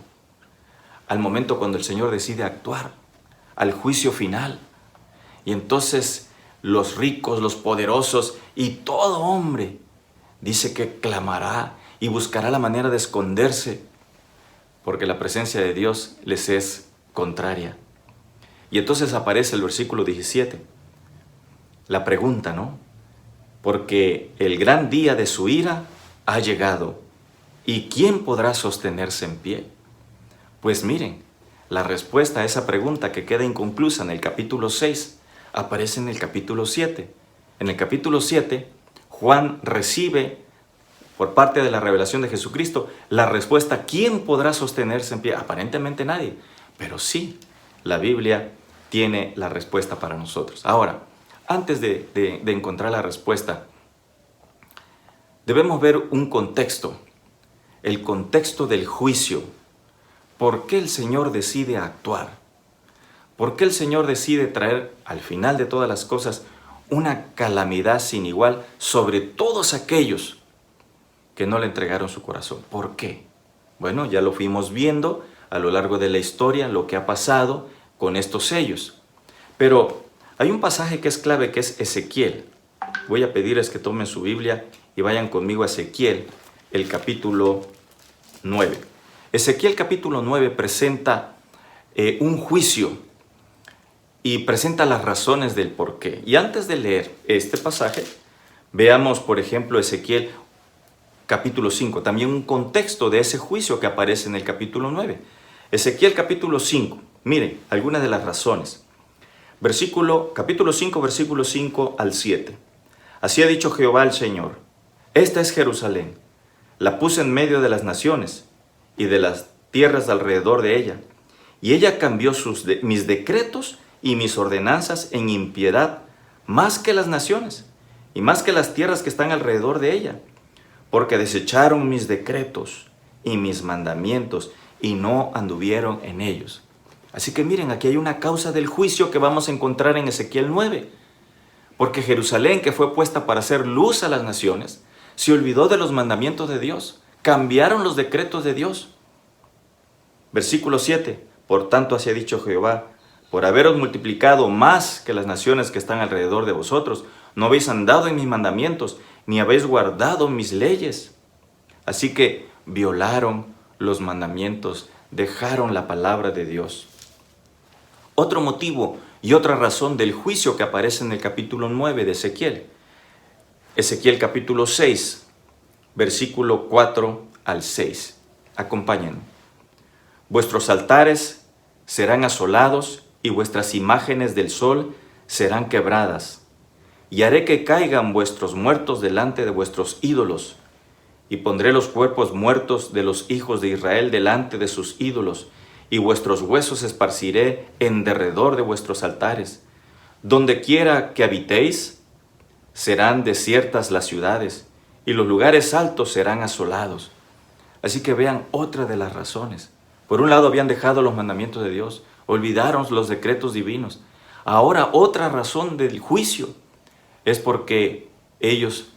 al momento cuando el Señor decide actuar, al juicio final. Y entonces los ricos, los poderosos y todo hombre dice que clamará y buscará la manera de esconderse, porque la presencia de Dios les es contraria. Y entonces aparece el versículo 17, la pregunta, ¿no? Porque el gran día de su ira ha llegado, ¿y quién podrá sostenerse en pie? Pues miren, la respuesta a esa pregunta que queda inconclusa en el capítulo 6 aparece en el capítulo 7. En el capítulo 7, Juan recibe, por parte de la revelación de Jesucristo, la respuesta: ¿quién podrá sostenerse en pie? Aparentemente nadie, pero sí, la Biblia tiene la respuesta para nosotros. Ahora, antes de encontrar la respuesta, debemos ver un contexto, el contexto del juicio. ¿Por qué el Señor decide actuar? ¿Por qué el Señor decide traer al final de todas las cosas una calamidad sin igual sobre todos aquellos que no le entregaron su corazón? ¿Por qué? Bueno, ya lo fuimos viendo a lo largo de la historia, lo que ha pasado con estos sellos. Pero hay un pasaje que es clave, que es Ezequiel. Voy a pedirles que tomen su Biblia y vayan conmigo a Ezequiel, el capítulo 9. Ezequiel capítulo 9 presenta un juicio y presenta las razones del por qué. Y antes de leer este pasaje, veamos, por ejemplo, Ezequiel capítulo 5, también un contexto de ese juicio que aparece en el capítulo 9. Ezequiel capítulo 5, miren, algunas de las razones. Capítulo 5, versículo 5 al 7. Así ha dicho Jehová el Señor: esta es Jerusalén, la puse en medio de las naciones y de las tierras de alrededor de ella, y ella cambió mis decretos y mis ordenanzas en impiedad, más que las naciones y más que las tierras que están alrededor de ella, porque desecharon mis decretos y mis mandamientos y no anduvieron en ellos. Así que miren, aquí hay una causa del juicio que vamos a encontrar en Ezequiel 9, porque Jerusalén, que fue puesta para hacer luz a las naciones, se olvidó de los mandamientos de Dios, cambiaron los decretos de Dios. Versículo 7, por tanto así ha dicho Jehová: por haberos multiplicado más que las naciones que están alrededor de vosotros, no habéis andado en mis mandamientos, ni habéis guardado mis leyes. Así que violaron los mandamientos, dejaron la palabra de Dios. Otro motivo y otra razón del juicio que aparece en el capítulo 9 de Ezequiel. Ezequiel capítulo 6, versículo 4 al 6. Acompáñenme. Vuestros altares serán asolados y vuestras imágenes del sol serán quebradas. Y haré que caigan vuestros muertos delante de vuestros ídolos. Y pondré los cuerpos muertos de los hijos de Israel delante de sus ídolos. Y vuestros huesos esparciré en derredor de vuestros altares. Donde quiera que habitéis, serán desiertas las ciudades, y los lugares altos serán asolados. Así que vean otra de las razones. Por un lado habían dejado los mandamientos de Dios, olvidaron los decretos divinos. Ahora otra razón del juicio es porque ellos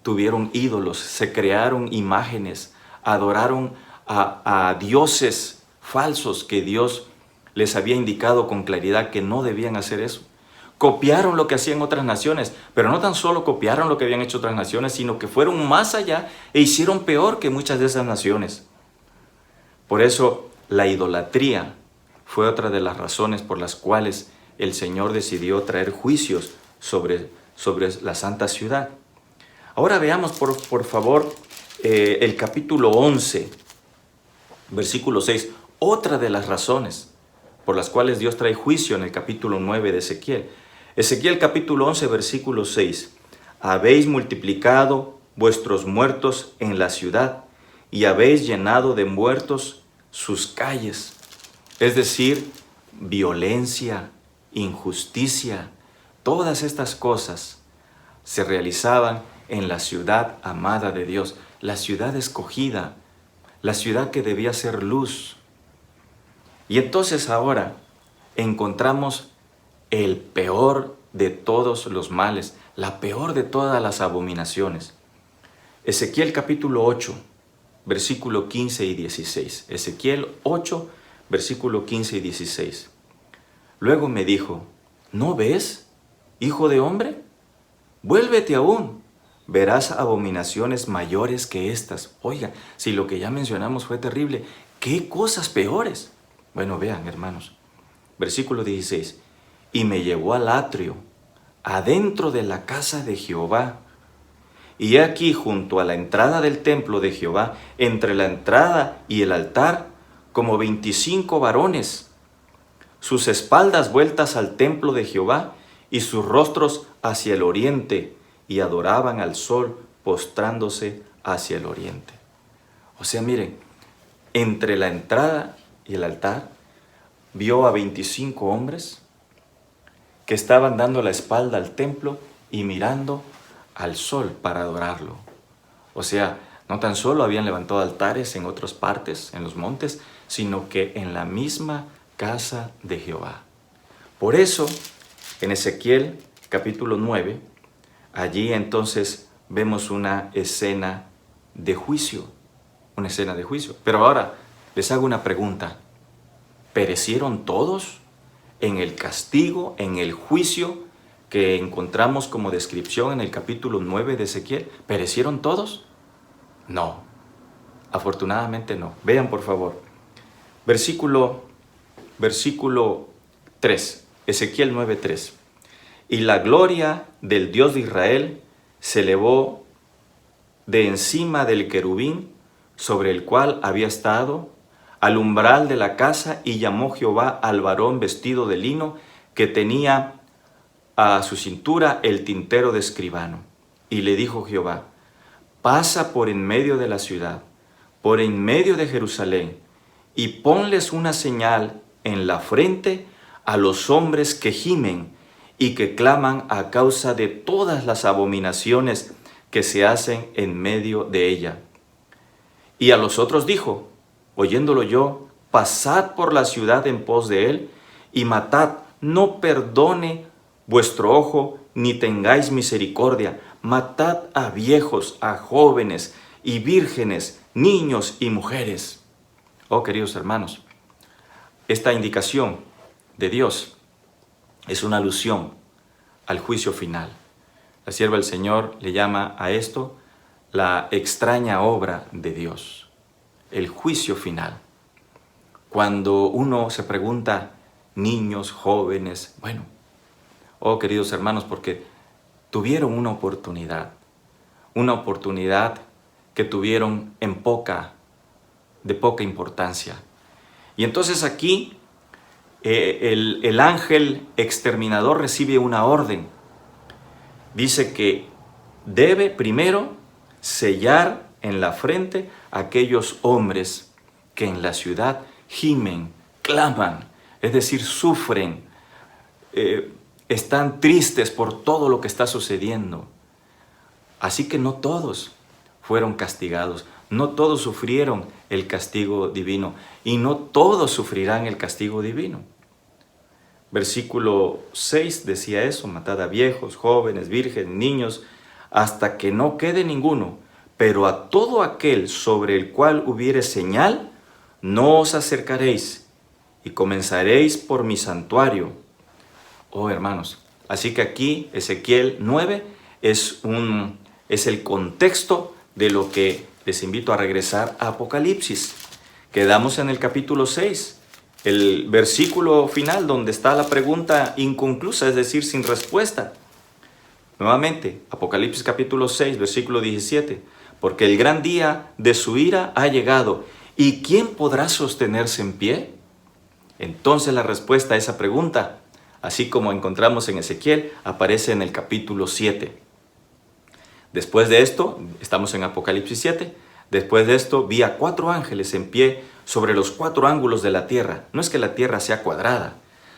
tuvieron ídolos, se crearon imágenes, adoraron a dioses falsos que Dios les había indicado con claridad que no debían hacer eso. Copiaron lo que hacían otras naciones, pero no tan solo copiaron lo que habían hecho otras naciones, sino que fueron más allá e hicieron peor que muchas de esas naciones. Por eso la idolatría fue otra de las razones por las cuales el Señor decidió traer juicios sobre la santa ciudad. Ahora veamos por favor el capítulo 11, versículo 6. Otra de las razones por las cuales Dios trae juicio en el capítulo 9 de Ezequiel. Ezequiel capítulo 11, versículo 6. Habéis multiplicado vuestros muertos en la ciudad y habéis llenado de muertos sus calles. Es decir, violencia, injusticia, todas estas cosas se realizaban en la ciudad amada de Dios, la ciudad escogida, la ciudad que debía ser luz. Y entonces ahora encontramos el peor de todos los males, la peor de todas las abominaciones. Ezequiel capítulo 8, versículo 15 y 16. Ezequiel 8, versículo 15 y 16. Luego me dijo: ¿no ves, hijo de hombre? Vuélvete aún, verás abominaciones mayores que estas. Oiga, si lo que ya mencionamos fue terrible, ¿qué cosas peores? Bueno, vean, hermanos, versículo 16. Y me llevó al atrio, adentro de la casa de Jehová. Y he aquí, junto a la entrada del templo de Jehová, entre la entrada y el altar, como 25 varones, sus espaldas vueltas al templo de Jehová y sus rostros hacia el oriente y adoraban al sol postrándose hacia el oriente. O sea, miren, entre la entrada y el altar vio a 25 hombres que estaban dando la espalda al templo y mirando al sol para adorarlo. O sea, no tan solo habían levantado altares en otras partes, en los montes, sino que en la misma casa de Jehová. Por eso, en Ezequiel capítulo 9, allí entonces vemos una escena de juicio. Una escena de juicio. Pero ahora les hago una pregunta. ¿Perecieron todos en el castigo, en el juicio que encontramos como descripción en el capítulo 9 de Ezequiel? ¿Perecieron todos? No. Afortunadamente no. Vean por favor. Versículo 3. Ezequiel 9:3. Y la gloria del Dios de Israel se elevó de encima del querubín sobre el cual había estado al umbral de la casa, y llamó Jehová al varón vestido de lino que tenía a su cintura el tintero de escribano. Y le dijo Jehová: pasa por en medio de la ciudad, por en medio de Jerusalén, y ponles una señal en la frente a los hombres que gimen y que claman a causa de todas las abominaciones que se hacen en medio de ella. Y a los otros dijo, oyéndolo yo: pasad por la ciudad en pos de él, y matad, no perdone vuestro ojo, ni tengáis misericordia. Matad a viejos, a jóvenes y vírgenes, niños y mujeres. Oh, queridos hermanos, esta indicación de Dios es una alusión al juicio final. La sierva del Señor le llama a esto la extraña obra de Dios, el juicio final. Cuando uno se pregunta, niños, jóvenes, bueno, oh queridos hermanos, porque tuvieron una oportunidad que tuvieron de poca importancia. Y entonces aquí el ángel exterminador recibe una orden. Dice que debe primero sellar en la frente a aquellos hombres que en la ciudad gimen, claman, es decir, sufren, están tristes por todo lo que está sucediendo. Así que no todos fueron castigados, no todos sufrieron el castigo divino y no todos sufrirán el castigo divino. Versículo 6 decía eso: matad a viejos, jóvenes, vírgenes, niños, hasta que no quede ninguno, pero a todo aquel sobre el cual hubiere señal, no os acercaréis, y comenzaréis por mi santuario. Oh hermanos, así que aquí Ezequiel 9 es el contexto de lo que les invito a regresar a Apocalipsis. Quedamos en el capítulo 6, el versículo final donde está la pregunta inconclusa, es decir, sin respuesta. Nuevamente, Apocalipsis capítulo 6, versículo 17. Porque el gran día de su ira ha llegado, ¿y quién podrá sostenerse en pie? Entonces la respuesta a esa pregunta, así como encontramos en Ezequiel, aparece en el capítulo 7. Después de esto, estamos en Apocalipsis 7, después de esto vi a 4 ángeles en pie sobre los 4 ángulos de la tierra. No es que la tierra sea cuadrada,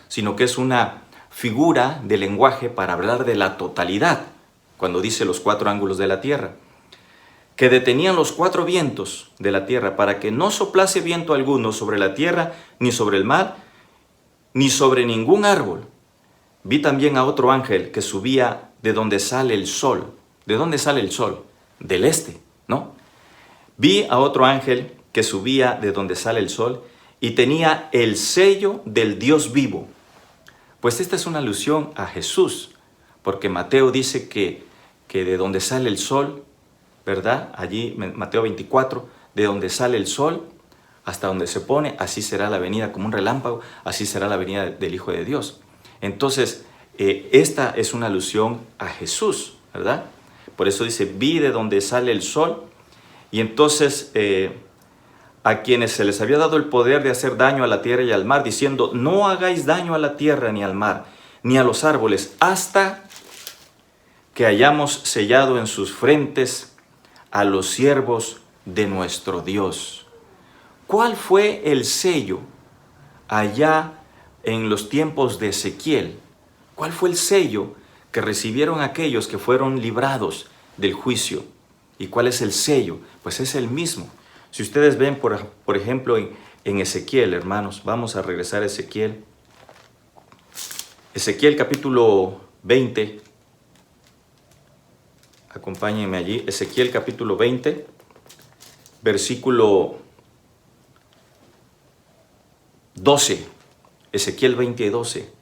sino que es una figura de lenguaje para hablar de la totalidad, cuando dice los 4 ángulos de la tierra, que detenían los 4 vientos de la tierra para que no soplase viento alguno sobre la tierra, ni sobre el mar, ni sobre ningún árbol. Vi también a otro ángel que subía de donde sale el sol. ¿De dónde sale el sol? Del este, ¿no? Vi a otro ángel que subía de donde sale el sol y tenía el sello del Dios vivo. Pues esta es una alusión a Jesús, porque Mateo dice que de donde sale el sol, ¿verdad? Allí, Mateo 24, de donde sale el sol hasta donde se pone, así será la venida como un relámpago, así será la venida del Hijo de Dios. Entonces, esta es una alusión a Jesús, ¿verdad? Por eso dice, vi de donde sale el sol, y entonces a quienes se les había dado el poder de hacer daño a la tierra y al mar, diciendo, no hagáis daño a la tierra ni al mar, ni a los árboles, hasta que hayamos sellado en sus frentes a los siervos de nuestro Dios. ¿Cuál fue el sello allá en los tiempos de Ezequiel? ¿Cuál fue el sello que recibieron aquellos que fueron librados del juicio? ¿Y cuál es el sello? Pues es el mismo. Si ustedes ven, por ejemplo, en Ezequiel, hermanos, vamos a regresar a Ezequiel. Ezequiel capítulo 20. Acompáñenme allí. Ezequiel capítulo 20, versículo 12. Ezequiel 20, 12.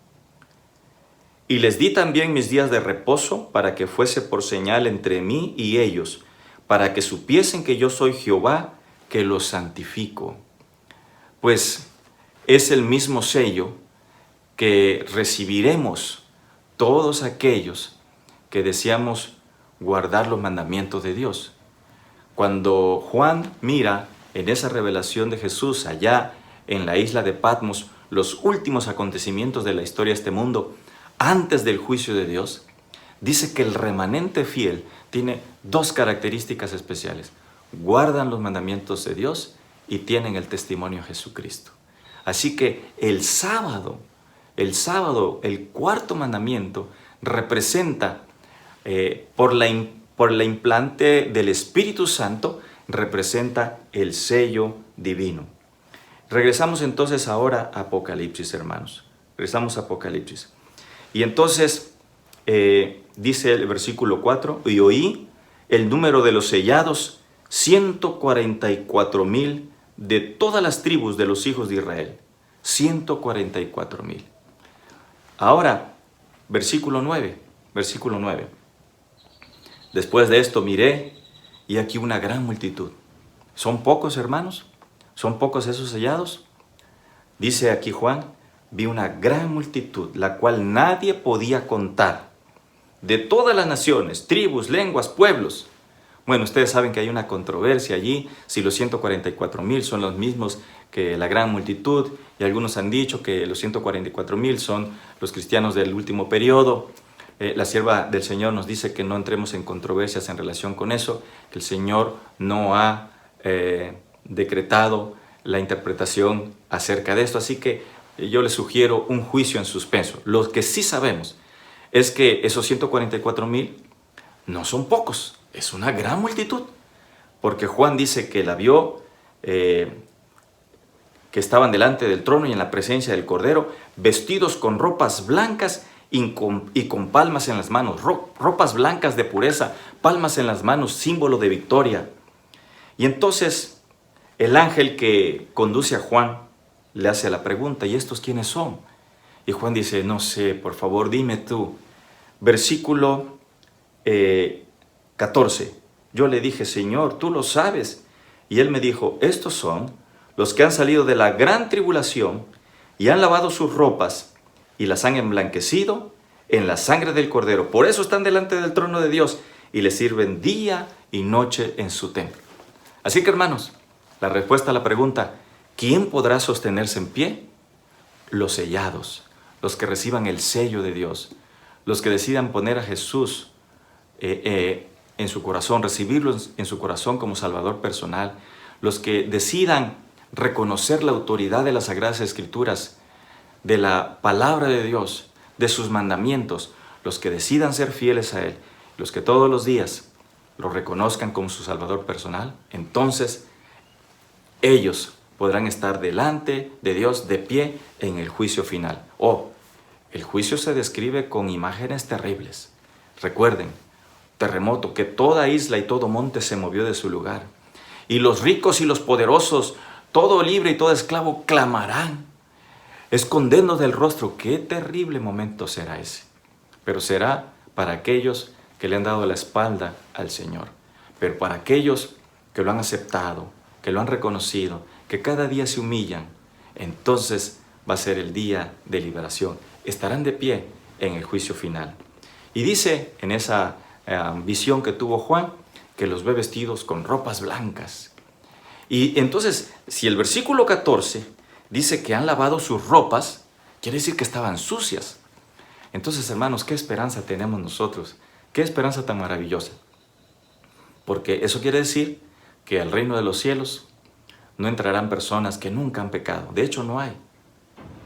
Y les di también mis días de reposo para que fuese por señal entre mí y ellos, para que supiesen que yo soy Jehová, que los santifico. Pues es el mismo sello que recibiremos todos aquellos que deseamos guardar los mandamientos de Dios. Cuando Juan mira en esa revelación de Jesús allá en la isla de Patmos los últimos acontecimientos de la historia de este mundo, antes del juicio de Dios, dice que el remanente fiel tiene dos características especiales: guardan los mandamientos de Dios y tienen el testimonio de Jesucristo. Así que el sábado, el cuarto mandamiento, representa, por la implante del Espíritu Santo, representa el sello divino. Regresamos entonces ahora a Apocalipsis, hermanos. Regresamos a Apocalipsis. Y entonces dice el versículo 4, y oí el número de los sellados, 144,000 de todas las tribus de los hijos de Israel. 144,000. Ahora, versículo 9. Después de esto miré, y aquí una gran multitud. ¿Son pocos, hermanos? ¿Son pocos esos sellados? Dice aquí Juan, vi una gran multitud, la cual nadie podía contar, de todas las naciones, tribus, lenguas, pueblos. Bueno, ustedes saben que hay una controversia allí, si los 144,000 son los mismos que la gran multitud, y algunos han dicho que los 144,000 son los cristianos del último periodo. La sierva del Señor nos dice que no entremos en controversias en relación con eso, que el Señor no ha decretado la interpretación acerca de esto, así que yo les sugiero un juicio en suspenso. Lo que sí sabemos es que esos 144,000 no son pocos, es una gran multitud, porque Juan dice que la vio, que estaban delante del trono y en la presencia del Cordero, vestidos con ropas blancas y con palmas en las manos, ropas blancas de pureza, palmas en las manos, símbolo de victoria. Y entonces el ángel que conduce a Juan le hace la pregunta, ¿y estos quiénes son? Y Juan dice, no sé, por favor, dime tú. Versículo 14. Yo le dije, Señor, tú lo sabes. Y él me dijo, estos son los que han salido de la gran tribulación y han lavado sus ropas y las han emblanquecido en la sangre del Cordero. Por eso están delante del trono de Dios y le sirven día y noche en su templo. Así que, hermanos, la respuesta a la pregunta, ¿quién podrá sostenerse en pie? Los sellados, los que reciban el sello de Dios, los que decidan poner a Jesús en su corazón, recibirlo en su corazón como Salvador personal, los que decidan reconocer la autoridad de las Sagradas Escrituras, de la palabra de Dios, de sus mandamientos, los que decidan ser fieles a Él, los que todos los días lo reconozcan como su Salvador personal, entonces ellos podrán estar delante de Dios de pie en el juicio final. El juicio se describe con imágenes terribles. Recuerden, terremoto, que toda isla y todo monte se movió de su lugar. Y los ricos y los poderosos, todo libre y todo esclavo, clamarán, escondiendo del rostro. Qué terrible momento será ese. Pero será para aquellos que le han dado la espalda al Señor. Pero para aquellos que lo han aceptado, que lo han reconocido, que cada día se humillan, entonces va a ser el día de liberación. Estarán de pie en el juicio final. Y dice en esa visión que tuvo Juan, que los ve vestidos con ropas blancas. Y entonces, si el versículo 14 dice que han lavado sus ropas, quiere decir que estaban sucias. Entonces, hermanos, ¿qué esperanza tenemos nosotros? ¡Qué esperanza tan maravillosa! Porque eso quiere decir que al reino de los cielos no entrarán personas que nunca han pecado. De hecho, no hay,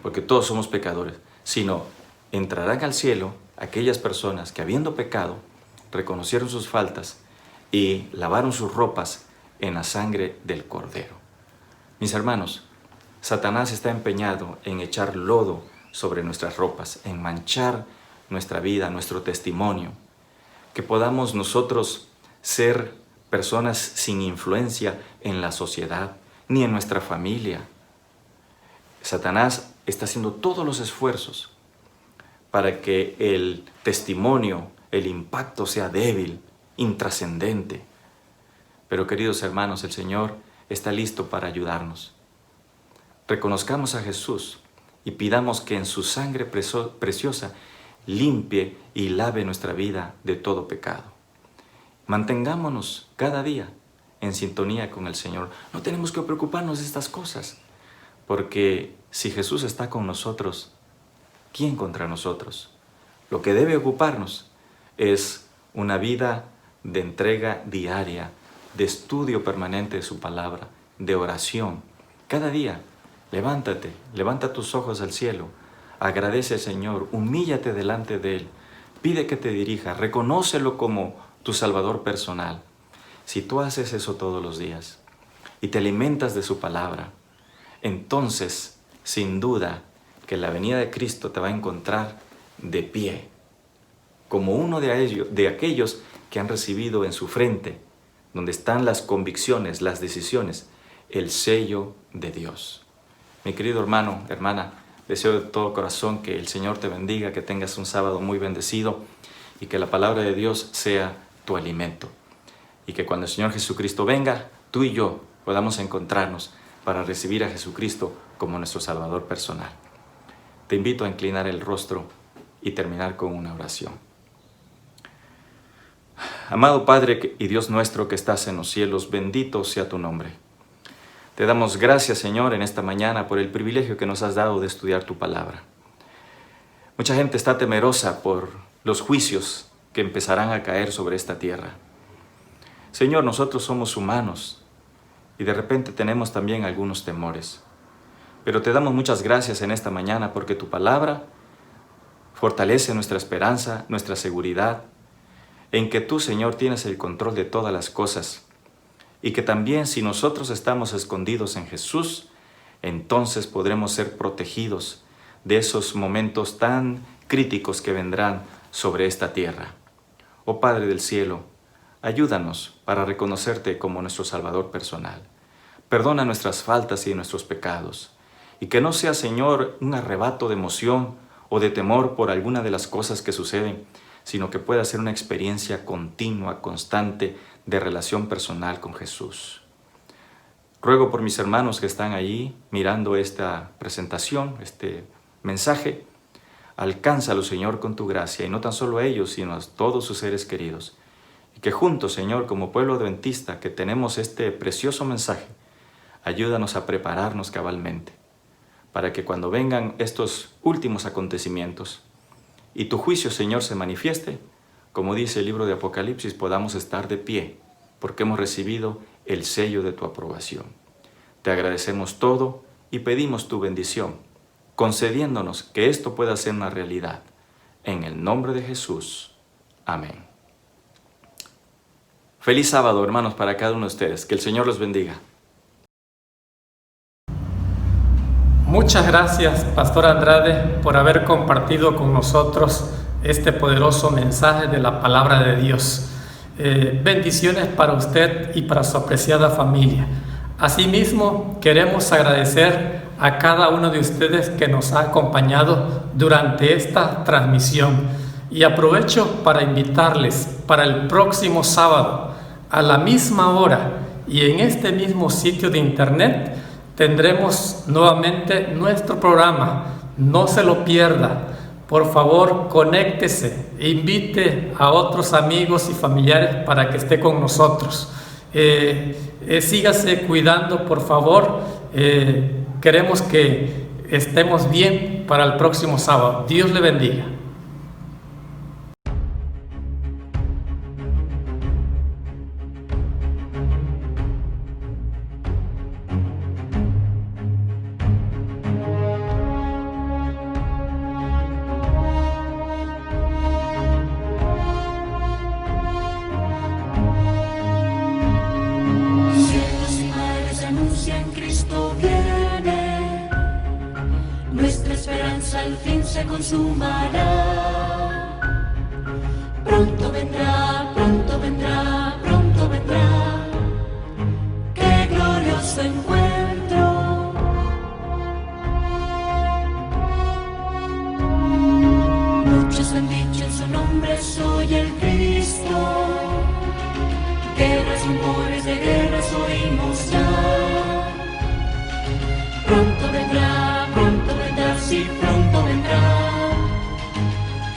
porque todos somos pecadores, sino entrarán al cielo aquellas personas que, habiendo pecado, reconocieron sus faltas y lavaron sus ropas en la sangre del Cordero. Mis hermanos, Satanás está empeñado en echar lodo sobre nuestras ropas, en manchar nuestra vida, nuestro testimonio, que podamos nosotros ser personas sin influencia en la sociedad, ni en nuestra familia. Satanás está haciendo todos los esfuerzos para que el testimonio, el impacto sea débil, intrascendente. Pero queridos hermanos, el Señor está listo para ayudarnos. Reconozcamos a Jesús y pidamos que en su sangre preciosa limpie y lave nuestra vida de todo pecado. Mantengámonos cada día en sintonía con el Señor. No tenemos que preocuparnos de estas cosas, porque si Jesús está con nosotros, ¿quién contra nosotros? Lo que debe ocuparnos es una vida de entrega diaria, de estudio permanente de su palabra, de oración. Cada día, levántate, levanta tus ojos al cielo, agradece al Señor, humíllate delante de Él, pide que te dirija, reconócelo como tu Salvador personal. Si tú haces eso todos los días y te alimentas de su palabra, entonces, sin duda, que la venida de Cristo te va a encontrar de pie, como uno de aquellos que han recibido en su frente, donde están las convicciones, las decisiones, el sello de Dios. Mi querido hermano, hermana, deseo de todo corazón que el Señor te bendiga, que tengas un sábado muy bendecido y que la palabra de Dios sea tu alimento. Y que cuando el Señor Jesucristo venga, tú y yo podamos encontrarnos para recibir a Jesucristo como nuestro Salvador personal. Te invito a inclinar el rostro y terminar con una oración. Amado Padre y Dios nuestro que estás en los cielos, bendito sea tu nombre. Te damos gracias, Señor, en esta mañana por el privilegio que nos has dado de estudiar tu palabra. Mucha gente está temerosa por los juicios que empezarán a caer sobre esta tierra. Señor, nosotros somos humanos y de repente tenemos también algunos temores. Pero te damos muchas gracias en esta mañana porque tu palabra fortalece nuestra esperanza, nuestra seguridad, en que tú, Señor, tienes el control de todas las cosas y que también si nosotros estamos escondidos en Jesús, entonces podremos ser protegidos de esos momentos tan críticos que vendrán sobre esta tierra. Oh Padre del cielo, ayúdanos para reconocerte como nuestro Salvador personal. Perdona nuestras faltas y nuestros pecados. Y que no sea, Señor, un arrebato de emoción o de temor por alguna de las cosas que suceden, sino que pueda ser una experiencia continua, constante, de relación personal con Jesús. Ruego por mis hermanos que están allí mirando esta presentación, este mensaje. Alcánzalo, Señor, con tu gracia, y no tan solo a ellos, sino a todos sus seres queridos. Y que juntos, Señor, como pueblo adventista que tenemos este precioso mensaje, ayúdanos a prepararnos cabalmente, para que cuando vengan estos últimos acontecimientos y tu juicio, Señor, se manifieste, como dice el libro de Apocalipsis, podamos estar de pie, porque hemos recibido el sello de tu aprobación. Te agradecemos todo y pedimos tu bendición, concediéndonos que esto pueda ser una realidad. En el nombre de Jesús. Amén. Feliz sábado, hermanos, para cada uno de ustedes. Que el Señor los bendiga. Muchas gracias, Pastor Andrade, por haber compartido con nosotros este poderoso mensaje de la palabra de Dios. Bendiciones para usted y para su apreciada familia. Asimismo, queremos agradecer a cada uno de ustedes que nos ha acompañado durante esta transmisión. Y aprovecho para invitarles para el próximo sábado, a la misma hora y en este mismo sitio de internet, tendremos nuevamente nuestro programa. No se lo pierda. Por favor, conéctese e invite a otros amigos y familiares para que esté con nosotros. Sígase cuidando, por favor. Queremos que estemos bien para el próximo sábado. Dios le bendiga. gloriosa al fin se consumará. Pronto vendrá, pronto vendrá, pronto vendrá. Qué glorioso encuentro. Muchos han dicho en su nombre, soy el Cristo. Guerras, rumores de guerras oímos ya. Pronto vendrá, sí, pronto vendrá.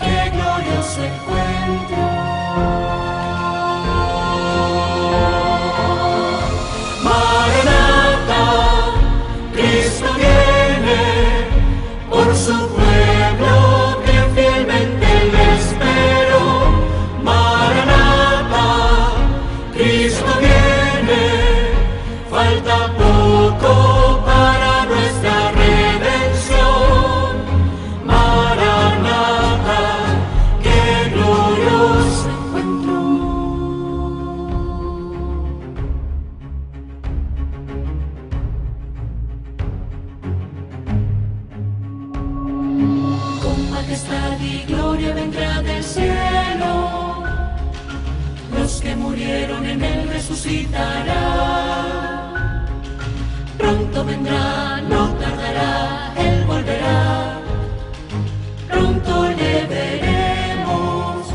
Qué glorioso encuentro. Maranata, Cristo viene por su pueblo que fielmente le espero. Maranata, Cristo viene, falta poco para nuestra redención. Maranata, qué glorioso encuentro. Con majestad y gloria vendrá del cielo. Los que murieron en él resucitará. Pronto vendrá, no tardará, él volverá. Pronto le veremos.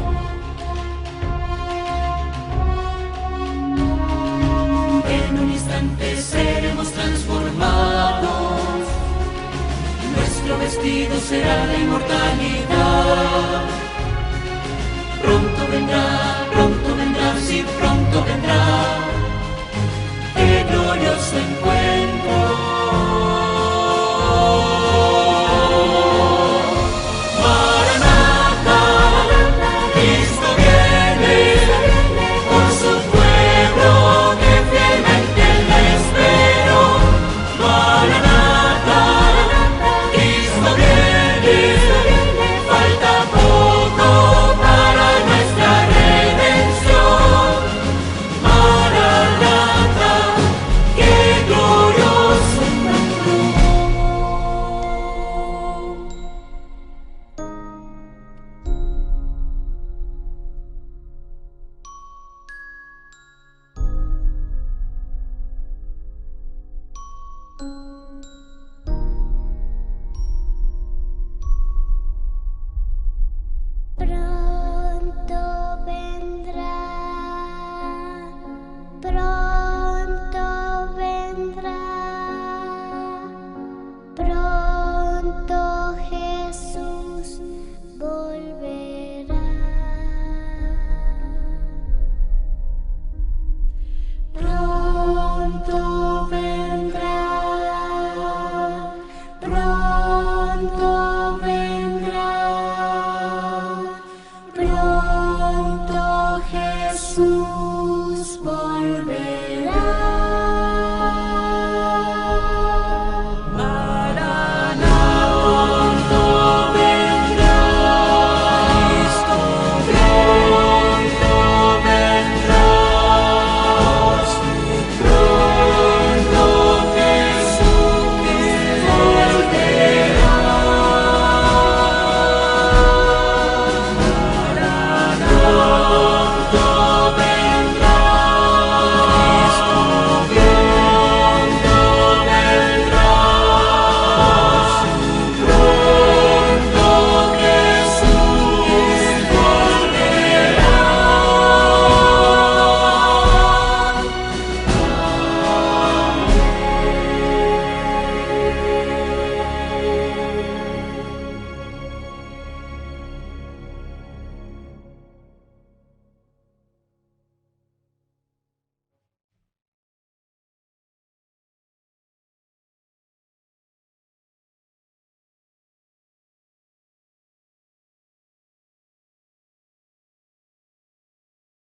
En un instante seremos transformados. Nuestro vestido será la inmortalidad. Pronto vendrá, sí, pronto vendrá. Qué glorioso encuentro. Maranata, Cristo viene por su pueblo que fielmente le espero. Maranata, Cristo viene, falta poco para nuestra redención. Maranata, qué glorioso encuentro. Pronto vendrá, pronto vendrá, pronto Jesús volverá. Pronto vendrá, pronto vendrá. Pronto Jesús volverá.